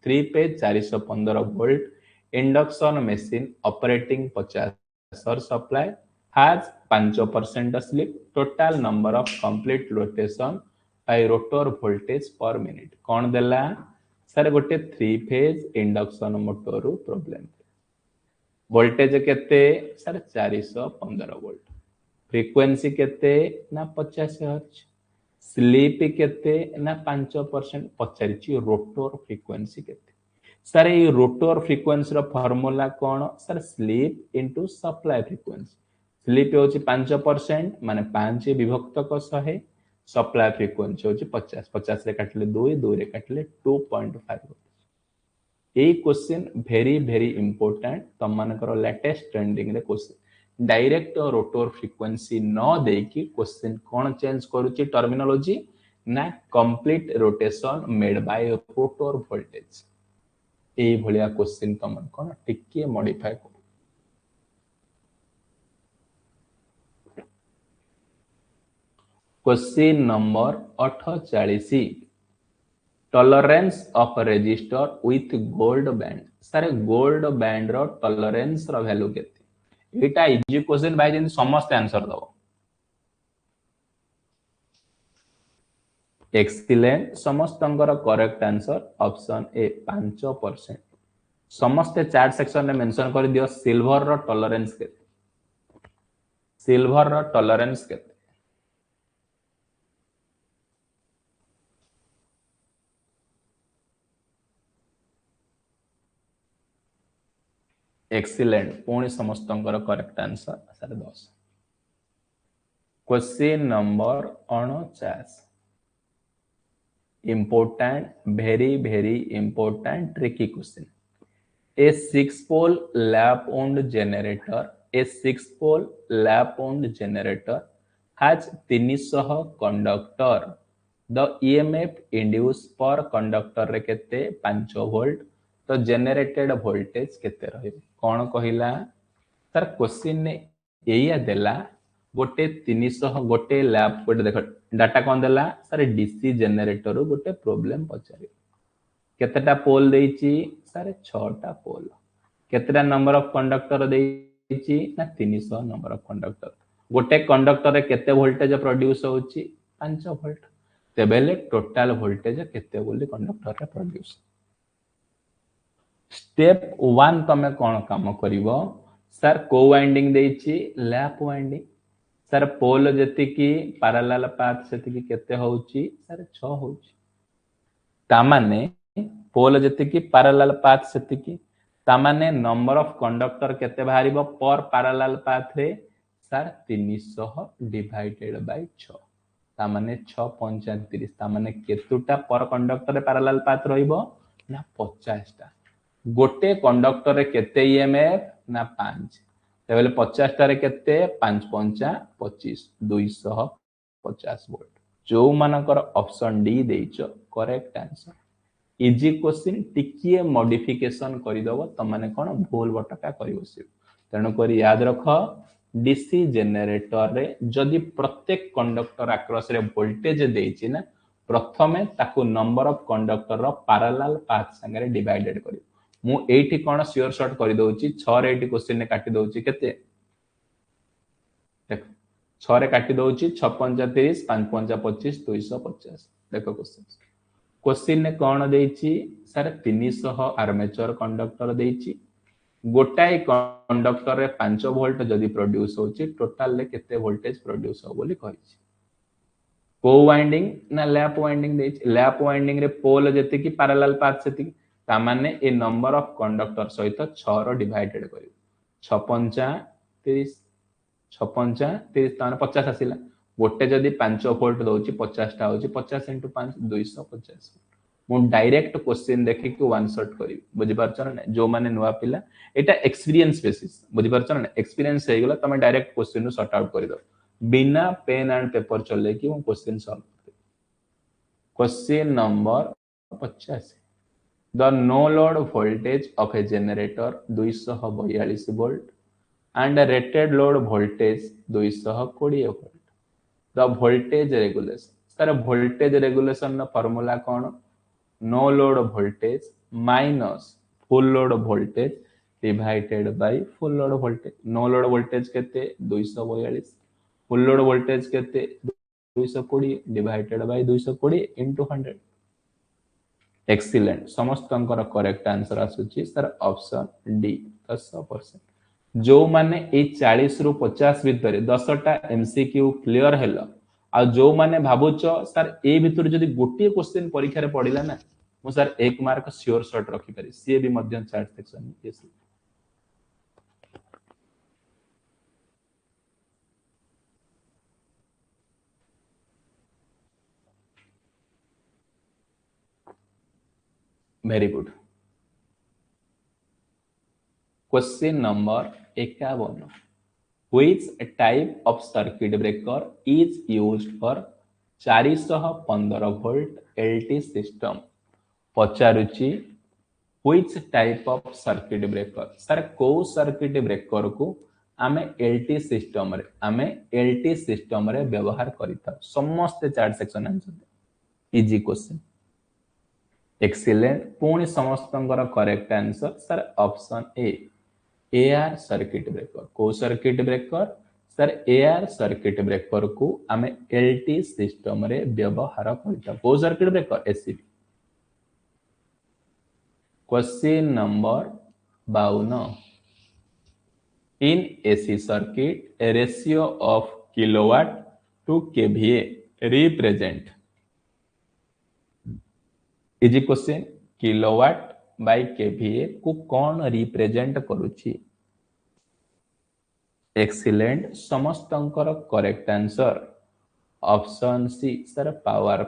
3 phase 415 volt induction machine operating 50 supply has 5% slip total number of complete rotation by rotor voltage per minute कोन देला sir गोटे 3 phase induction motor problem voltage केते sir 415 volt frequency केते ना 50 hertz slip केते ना 5% पचारिची rotor frequency केते सर ये रोटर फ्रीक्वेंसी रो फार्मूला कोन sir slip into supply frequency slip होची 5% माने 5 विभक्त को 100 सप्लाई फ्रीक्वेंसी होची 50 50 रे काटले 2 2 रे काटले 2.5 ए क्वेश्चन वेरी वेरी इंपोर्टेंट तम मानकर लेटेस्ट ट्रेंडिंग रे क्वेश्चन डायरेक्ट रोटर फ्रीक्वेंसी न देकी क्वेश्चन कोन चेंज करूची टर्मिनोलॉजी ना complete rotation made by rotor voltage ए भलिया क्वेश्चन तम कोन टिके मॉडिफाई कर question number 48 tolerance of resistor with gold band sir gold band रो टॉलरेंस रो वैल्यू केते एटा इजी क्वेश्चन भाई जन समस्त आंसर दो एक्सीलेंट समस्तंकर करेक्ट आंसर ऑप्शन ए 5% समस्त चार्ट सेक्शन में मेंशन कर दियो सिल्वर रो टॉलरेंस केते सिल्वर रो टॉलरेंस केते एक्सीलेंट पुणी समस्तंकर correct answer sir 10 question number 49 important very very important tricky question a 6 pole lap wound generator has 300 conductor the EMF induced per conductor रे केते 5 वोल्ट तो जनरेटेड वोल्टेज केते रहिबो कोन कहिला सर क्वेश्चन ने एया देला गोटे 300 गोटे लैब गोटे देख डाटा कोन देला सर डीसी जनरेटर गोटे प्रॉब्लम पचारि केतेटा पोल देइची सर 6टा पोल केतेटा नंबर ऑफ कंडक्टर देइची ना 300 नंबर ऑफ कंडक्टर गोटे कंडक्टर रे केते वोल्टेज प्रोड्यूस होची 5 वोल्ट तेबेले टोटल वोल्टेज केते बोली कंडक्टर रे प्रोड्यूस स्टेप 1 तमे कोन काम करिवो सर को वाइंडिंग देइची लैप वाइंडिंग सर पोल जति की पैरेलल पाथ सेति की केते होउची सर 6 होउची ता माने पोल जति की पैरेलल पाथ सेति की ता माने नंबर ऑफ कंडक्टर केते बाहरिबो पर पैरेलल पाथ रे सर 300 डिवाइडेड बाय 6 ता माने 6 35 ता माने केतुटा पर कंडक्टर रे पैरेलल पाथ रहिबो ना 50 टा गोटे कंडक्टर रे केते ईएमएफ ना 5 तेबेले 50 टा रे केते 5 5 25 250 वोल्ट जो मानकर ऑप्शन डी देइचो करेक्ट आंसर इजी क्वेश्चन टिकिए मॉडिफिकेशन करदब तुम मैंने कौन भूल बटका कर बस तेणुक याद रख डीसी जेनेरेटर रे जदि प्रत्येक कंडक्टर आक्रस रे वोल्टेज देछि ना प्रथमे ताकू नंबर ऑफ कंडक्टर रो पैरेलल पाथ संगे डिवाइडेड करियो मु एठी कोन श्योर शॉर्ट कर दोछि 6 रे एठी क्वेश्चन ने काटी दोछि केते देख 6 रे काटी दोछि 6 5 30 5 5 25 250 देखो क्वेश्चन ने कोन देछि सर 300 आर्मेचर कंडक्टर देछि गोटाए कंडक्टर रे 5 वोल्ट जदि प्रोड्यूस होछि टोटल ले केते वोल्टेज प्रोड्यूस हो बोली कहिछि को वाइंडिंग ना लैप वाइंडिंग देछि लैप वाइंडिंग रे पोल जति की पैरेलल पाथ सेति ता माने ए नंबर ऑफ कंडक्टर सहित 6 रो डिवाइडेड करियो 6 5 30 6 5 30 ताने 50 आसिला गोटे जदि 5 वोल्ट दोछि 50 टा होछि 50 * 5 250 मु डायरेक्ट क्वेश्चन देखि कि वन शॉट करी बुझि परछ ना जो माने नुवा पिला एटा एक्सपीरियंस बेसिस बुझि परछ ना एक्सपीरियंस हे गेला तमे डायरेक्ट क्वेश्चन नु सॉर्ट आउट करि दो बिना पेन एंड पेपर चले कि वो क्वेश्चन सॉल्व कर question number 85 the no load voltage of a generator 242 volt and rated load voltage 220 volt the voltage regulation sir voltage regulation ना फार्मूला कोन no load voltage minus full load voltage divided by full load voltage no load voltage केते 242 full load voltage केते 220 divided by 220 into 100 excellent समस्तंकर correct answer आसुची sir option D 10% जो माने ए 40 रु 50 भीतर 10टा एमसीक्यू क्लियर हेलो आ जो माने भाबुच सर ए भीतर जदी गोटे क्वेश्चन परीक्षा रे पडिला ना मु सर 1 मार्क श्योर शॉट रखि पारि सी भी मध्यम chart section yes very good question number 51 which type of circuit breaker is used for 415 volt LT system पचारुची which type of circuit breaker sir को सर्किट ब्रेकर को आमे LT सिस्टम रे आमे LT system रे व्यवहार करिता समस्त chart section answer easy question excellent पुणी समस्तंकर correct answer sir option A air circuit breaker को circuit breaker sir air circuit breaker को आमे एलटी सिस्टम रे व्यवहार करता को circuit breaker ACB question number 52 in AC circuit a ratio of kilowatt to kVA represent easy question kilowatt by KVA को कौन represent करूची एक्सीलेंट समस्तंकर correct answer option C sir power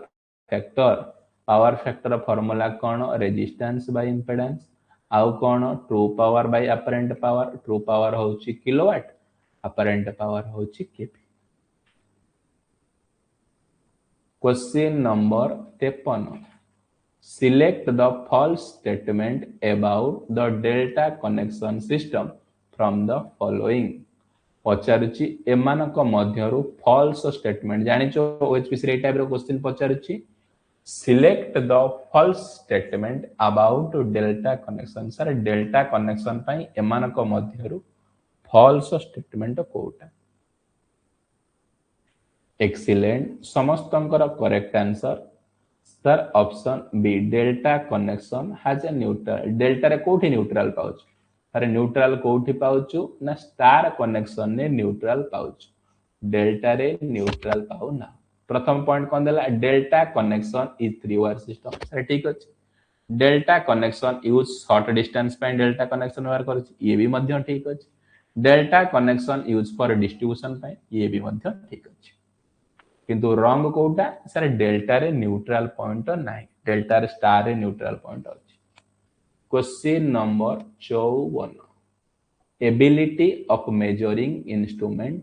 factor formula कौन resistance by impedance आउ कौन true power by apparent power true power होची kilowatt apparent power होची केवी question number 53 select the false statement about the delta connection system from the following पचारुची एमानक मध्यरु false statement जानिचो OHPC रे टाइप रो क्वेश्चन पचारुची select the false statement about delta connection sir delta connection पई एमानक मध्यरु फॉल्स स्टेटमेंट कोटा एक्सीलेंट समस्तंकर correct answer sir option B delta connection has a neutral delta रे कोठी न्यूट्रल पाउच अरे न्यूट्रल कोठी पाउचु ना स्टार कनेक्शन ने न्यूट्रल पाउच डेल्टा रे न्यूट्रल पाउ ना प्रथम पॉइंट कोन देला delta connection is three wire system sir ठीक अछि delta connection use short distance पे डेल्टा कनेक्शन व्यवहार करै ये भी मध्य ठीक अछि delta connection use for distribution पे ये भी मध्य ठीक अछि किंतु रंग कोटा सर डेल्टा रे न्यूट्रल पॉइंट नाही डेल्टा रे स्टार रे न्यूट्रल पॉइंट अछि question number 54 ability of measuring instrument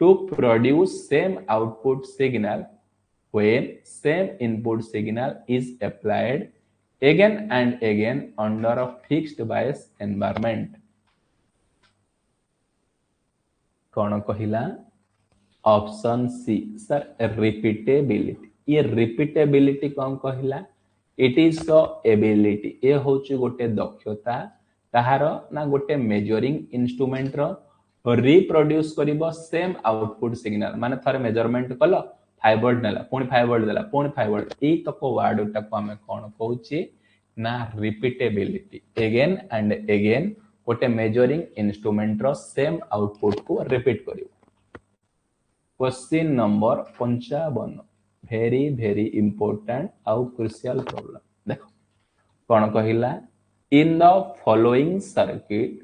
to produce same output signal when same input signal is applied again and again under a fixed bias environment. कौन कहिला option C sir repeatability. ये repeatability कौन कहिला it is the ability ये होची गोटे दक्षता ताहार ना गोटे मेजरिंग इंस्ट्रूमेंट रो रिप्रोड्यूस करिवो सेम आउटपुट सिग्नल माने थरे मेजरमेंट कलो 5 वोल्ट नेला पुणी 5 वोल्ट देला पुणी 5 वोल्ट ई तको वर्ड टाको हमें कोन कहूची ना रिपीटेबिलिटी अगेन एंड अगेन गोटे मेजरिंग इंस्ट्रूमेंट रो सेम आउटपुट को रिपीट करिवो। Question number 55 very very important आउ क्रुशियल प्रॉब्लम देखो कौन कहिला in the following circuit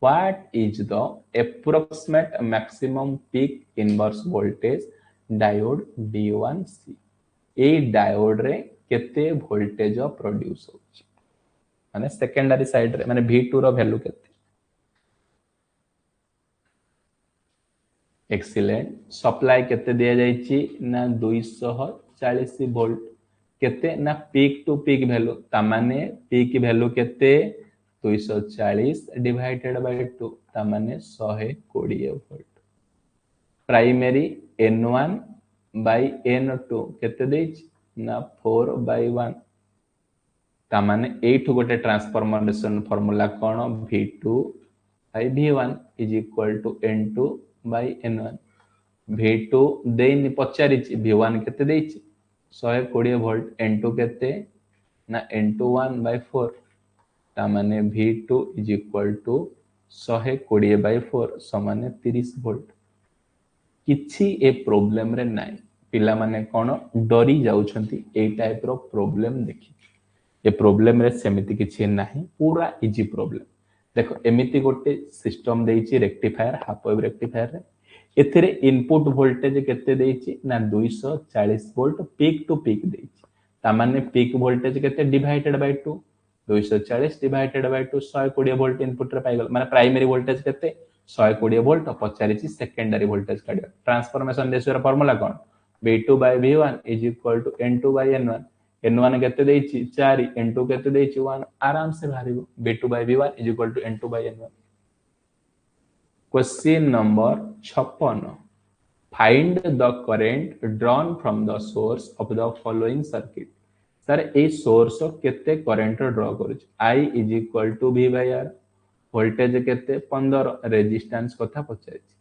what is the approximate maximum peak inverse voltage diode D1C ए डायोड रे केते वोल्टेज प्रोड्यूस होची माने सेकेंडरी साइड रे माने V2 रो वैल्यू केते एक्सीलेंट सप्लाई केते दिया जाइछि ना 240 वोल्ट केते ना पीक टू पीक वैल्यू ता माने पीक वैल्यू केते 240 डिवाइडेड बाय 2 ता माने 120 volt primary N1 bye N2 केते देइछि ना 4 बाय 1 ता माने एठु गोटे ट्रांसफॉर्मेशन फार्मूला कोन V2 by V1 is equal to N2 by N1 V2 देनी पचारि V1 केते देइछि 120 वोल्ट N2 केते ना N2 1 by 4 ता माने V2 is equal to 120 by 4 समान 30 वोल्ट किछि ए प्रॉब्लम रे नाही पिला माने कोन डरी जाउछंती ए टाइप रो प्रॉब्लम देखि ए प्रॉब्लम रे सेमिति किछि नाही पूरा इजी प्रॉब्लम देखो एमिति गोटे सिस्टम देइछि रेक्टिफायर हाफ वेव रेक्टिफायर रे एथिरे इनपुट वोल्टेज केते देइछि ना 240 वोल्ट पीक टू पीक देइछि ता माने पीक वोल्टेज केते divided by 2 240 divided by 2 120 volt input रे पाइगल माने प्राइमरी वोल्टेज केते 120 वोल्ट पचारिछि सेकेंडरी वोल्टेज काढियो ट्रांसफॉर्मेशन रेशियो रा फार्मूला कोन V2 by V1 is equal to N2 by N1 N1 केते देइछि 4 N2 केते देइछि 1 आराम से भारिबो V2 by V1 is equal to N2 by N1। Question number 56 find the current drawn from the source of the following circuit sir ए source केते current draw करूछ I is equal to V by R voltage केते 15 resistance कथा पचाइछि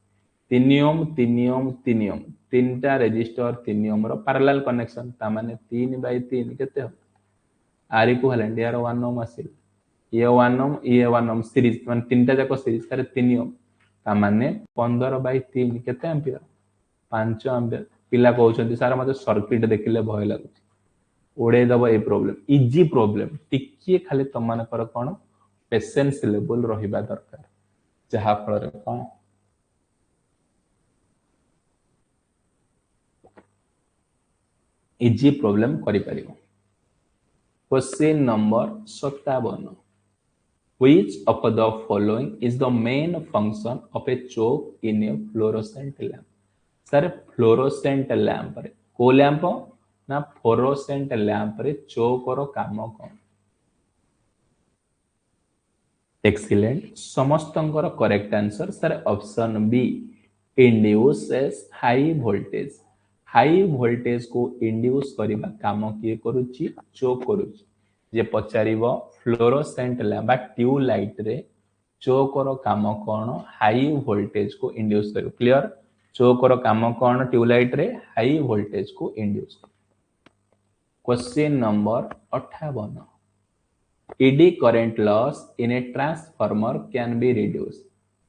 3 ओम 3 ओम 3 ओम तीनटा resistor 3 ओम रो parallel connection ता माने 3 by 3 केते हो आर इक्विवेलेंट यार 1 ओम आसिल ये 1 ओम ये 1 ओम सीरीज माने तीनटा जाको सीरीज तारे 3 ओम ता माने 15 by 3 केते एम्पियर 5 एम्पियर पिला कहउछंती सर मते सर्किट देखिले भय लागुछि ओडे दबो ए प्रॉब्लम इजी प्रॉब्लम टिकिए खाली तम मानकर कोन पेशेंस लेवल रहिबा दरकार जहा फल रे कोन इजी प्रॉब्लम करि परिबो। Question number 57 which of the following is the main function of a choke in a fluorescent lamp sir fluorescent lamp रे को लैंप ना फ्लोरोसेंट लैंप रे चोक रो काम कोन एक्सीलेंट समस्तंकर correct answer sir option B induces high voltage को induce करिबा काम किए करूची चोक करूची जे पचारिबो फ्लोरोसेंट लैंप बा ट्यूब लाइट रे चोक रो काम कोन हाई वोल्टेज को इंड्यूस करियो क्लियर चोक रो काम कोन ट्यूब लाइट रे हाई वोल्टेज को induce question number 58 eddy current loss in a transformer can be reduce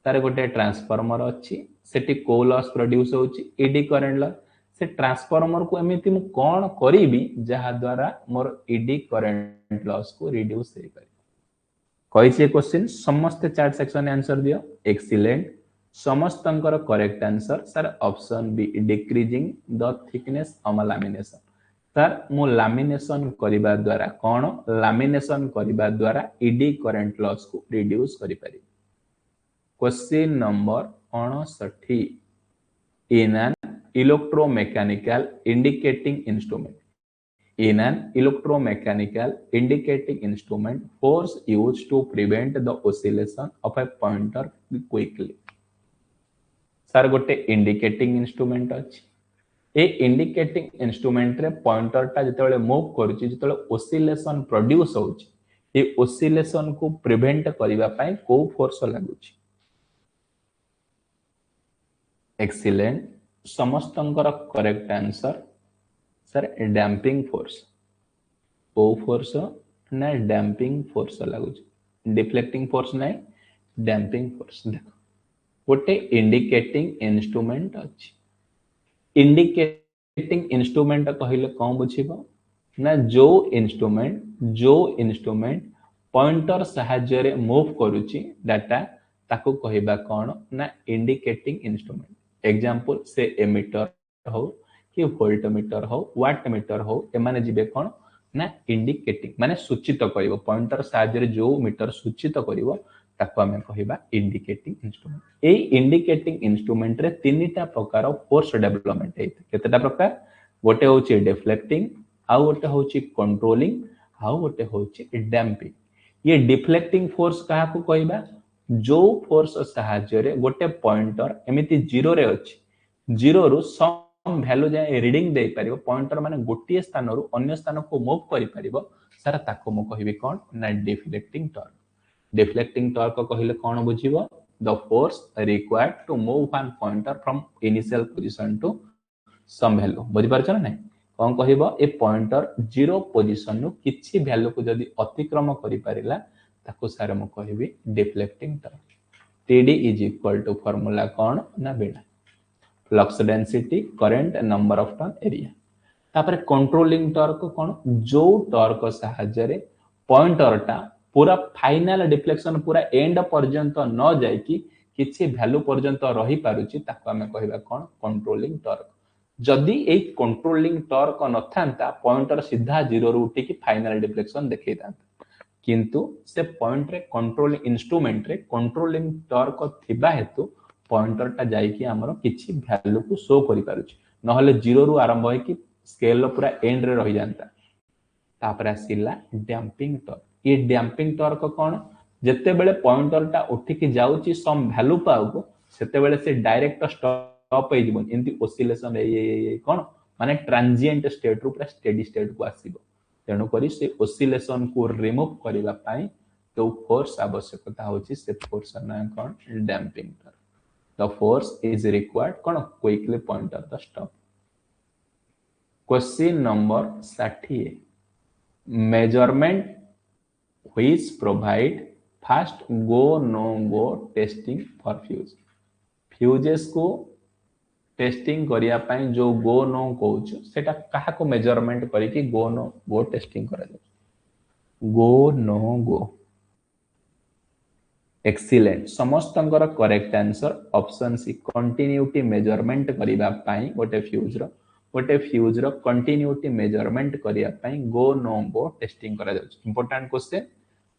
तारे गोटे ट्रांसफार्मर अछि सेठी को लॉस प्रोड्यूस होछि एडी करंट लॉस से ट्रांसफार्मर को एमिति मु कोन करिबी जहा द्वारा मोर एडी करंट लॉस को रिड्यूस हे करी कहि छै क्वेश्चन समस्त चार्ट सेक्शन आंसर दियो एक्सीलेंट समस्तंकर correct answer sir option B decreasing the thickness of lamination sir मु लैमिनेशन करिबा द्वारा कोन लैमिनेशन करिबा द्वारा एडी करंट लॉस को रिड्यूस करि पारि। Question number 59 in an electromechanical indicating instrument In an electromechanical indicating instrument, force used to prevent the oscillation of a pointer quickly. Sir गोटे इंडिकेटिंग इंस्ट्रूमेंट अच्छी ए इंडिकेटिंग इंस्ट्रूमेंट रे pointer टा जतबेले move करूची जतबेले oscillation produce होची ए oscillation को prevent करिवा पई को फोर्स लागुची एक्सीलेंट समस्तंकर correct answer sir damping force को फोर्स ना डैम्पिंग फोर्स लागुची डिफ्लेक्टिंग फोर्स ना डैम्पिंग फोर्स देखो गोटे इंडिकेटिंग इंस्ट्रूमेंट अच्छी इंडिकेटिंग इंस्ट्रूमेंट कहले कौन बुझिबो ना जो इंस्ट्रूमेंट पॉइंटर सहाय्य रे मूव करूची डाटा ताको कहबा कौन ना इंडिकेटिंग इंस्ट्रूमेंट एग्जांपल से एमीटर हो कि वोल्टमीटर हो वाटमीटर हो एमाने जिबे कौन ना इंडिकेटिंग माने सूचित करिवो पॉइंटर सहाय्य रे जो मीटर सूचित करिवो ताको हमें कहबा इंडिकेटिंग इंस्ट्रूमेंट ए इंडिकेटिंग इंस्ट्रूमेंट रे तीनटा प्रकार फोर्स डेवलपमेंट है केतेटा प्रकार गोटे होची डिफ्लेक्टिंग आ गोटे होची कंट्रोलिंग आ गोटे होची डैम्पिंग ये डिफ्लेक्टिंग फोर्स काहा को कहबा जो फोर्स सहाय्य रे गोटे पॉइंटर एमिति जीरो रे अछि जीरो रु सम वैल्यू जाय रीडिंग दे परिबो पॉइंटर माने गोटे स्थान रु अन्य स्थान को मूव करि परिबो सारा ताको मो कहबी कोन ना डिफ्लेक्टिंग टॉर्क डिफ्लेक्टिंग टॉर्क कहले कौन बुझिबो the force required to move one pointer from initial position to some value बुझि पारछ ना नहीं कौन कहबो ए पॉइंटर जीरो पोजीशन नु किछि वैल्यू को जदी अतिक्रम करि परिला ताको सारे मो कहबी deflecting torque TD is equal to formula कौन ना बेडा flux density current number of turn area तापर कंट्रोलिंग टॉर्क कौन जो टॉर्क सहाय्य रे पॉइंटर टा पूरा फाइनल डिफ्लेक्शन पूरा एंड पर्यंत न जाय कि किछि वैल्यू पर्यंत रही पारुची ताको हमें कहबा कोन कंट्रोलिंग टॉर्क जदी ए कंट्रोलिंग टॉर्क न थांता पॉइंटर सीधा जीरो रु उठी कि फाइनल डिफ्लेक्शन देखै थांता किंतु से पॉइंट रे कंट्रोलिंग इंस्ट्रूमेंट रे कंट्रोलिंग टॉर्क थिबा हेतु पॉइंटर टा जाय कि हमरो किछि वैल्यू को शो करि पारुची नहले जीरो रु आरंभ होय कि स्केल पूरा एंड रे रही जानता तापर आसिला डैम्पिंग टॉर्क ये डैम्पिंग टॉर्क कौन जते बेले पॉइंटर टा उठी कि जाउची सम वैल्यू पाउ को सेते बेले से डायरेक्ट स्टॉप हो जिवो एंती ओसिलेशन ए कौन माने ट्रांजिएंट स्टेट रु पूरा स्टेडी स्टेट को आसीबो तेनु करी से ओसिलेशन को रिमूव करिवा पई तो फोर्स आवश्यकता होची से फोर्स ना कौन damping torque the force is required कौन quickly pointer the stop question number 60 measurement which provide fast go no go testing for fuse fuses को टेस्टिंग करिया पई जो गो नो कहउछ सेटा काहा को मेजरमेंट करी कि गो नो गो टेस्टिंग करा जाय गो नो गो एक्सीलेंट समस्तंकर correct answer option C continuity measurement करिबा पई गोटे फ्यूज रो कंटिन्यूटी मेजरमेंट करिया पई गो नो गो टेस्टिंग करा जाय इंपोर्टेंट क्वेश्चन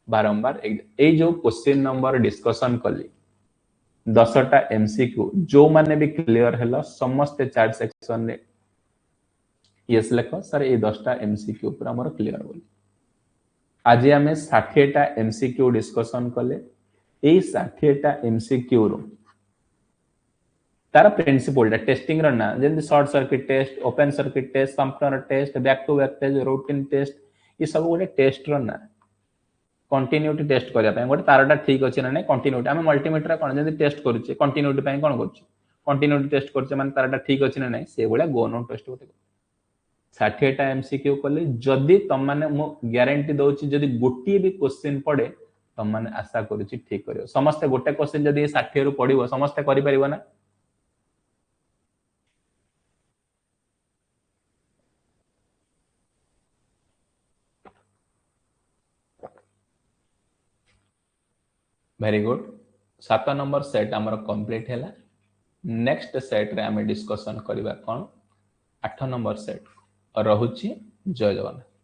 बारंबार ए जो क्वेश्चन नंबर डिस्कशन कली 10टा एमसीक्यू जो माने भी क्लियर हैला समस्त चैट सेक्शन रे यस लेखो सर ए 10टा एमसीक्यू पूरा हमर क्लियर बोली आज हमें 60टा एमसीक्यू डिस्कशन कले ए 60टा एमसीक्यू रो तार प्रिंसिपल टा टेस्टिंग रो ना जेंति short circuit test open circuit test compounder test back to back test routine test ये सब गोटे टेस्ट रो ना कंटिन्यूटी टेस्ट करिया पय गोटे तारटा ठीक अछि ना नै कंटिन्यूटी हम मल्टीमीटर कोन जेंति टेस्ट करूचे कंटिन्यूटी पय कोन करूचे कंटिन्यूटी टेस्ट करचे माने तारटा ठीक अछि ना नै से बोला गो नो टेस्ट होते 60 टा एमसीक्यू करले जदी तम माने मो ग्यारंटी दोछि जदी गोटी भी क्वेश्चन पड़े तम माने आशा करूछि ठीक करियो समस्त गोटे क्वेश्चन जदी 60 रु पडिबो समस्त करि परिबो ना वेरी गुड 7 नंबर सेट हमर कंप्लीट हैला नेक्स्ट सेट रे हमें डिस्कशन करबा कोन 8 नंबर सेट रहुछि जय जगन्नाथ।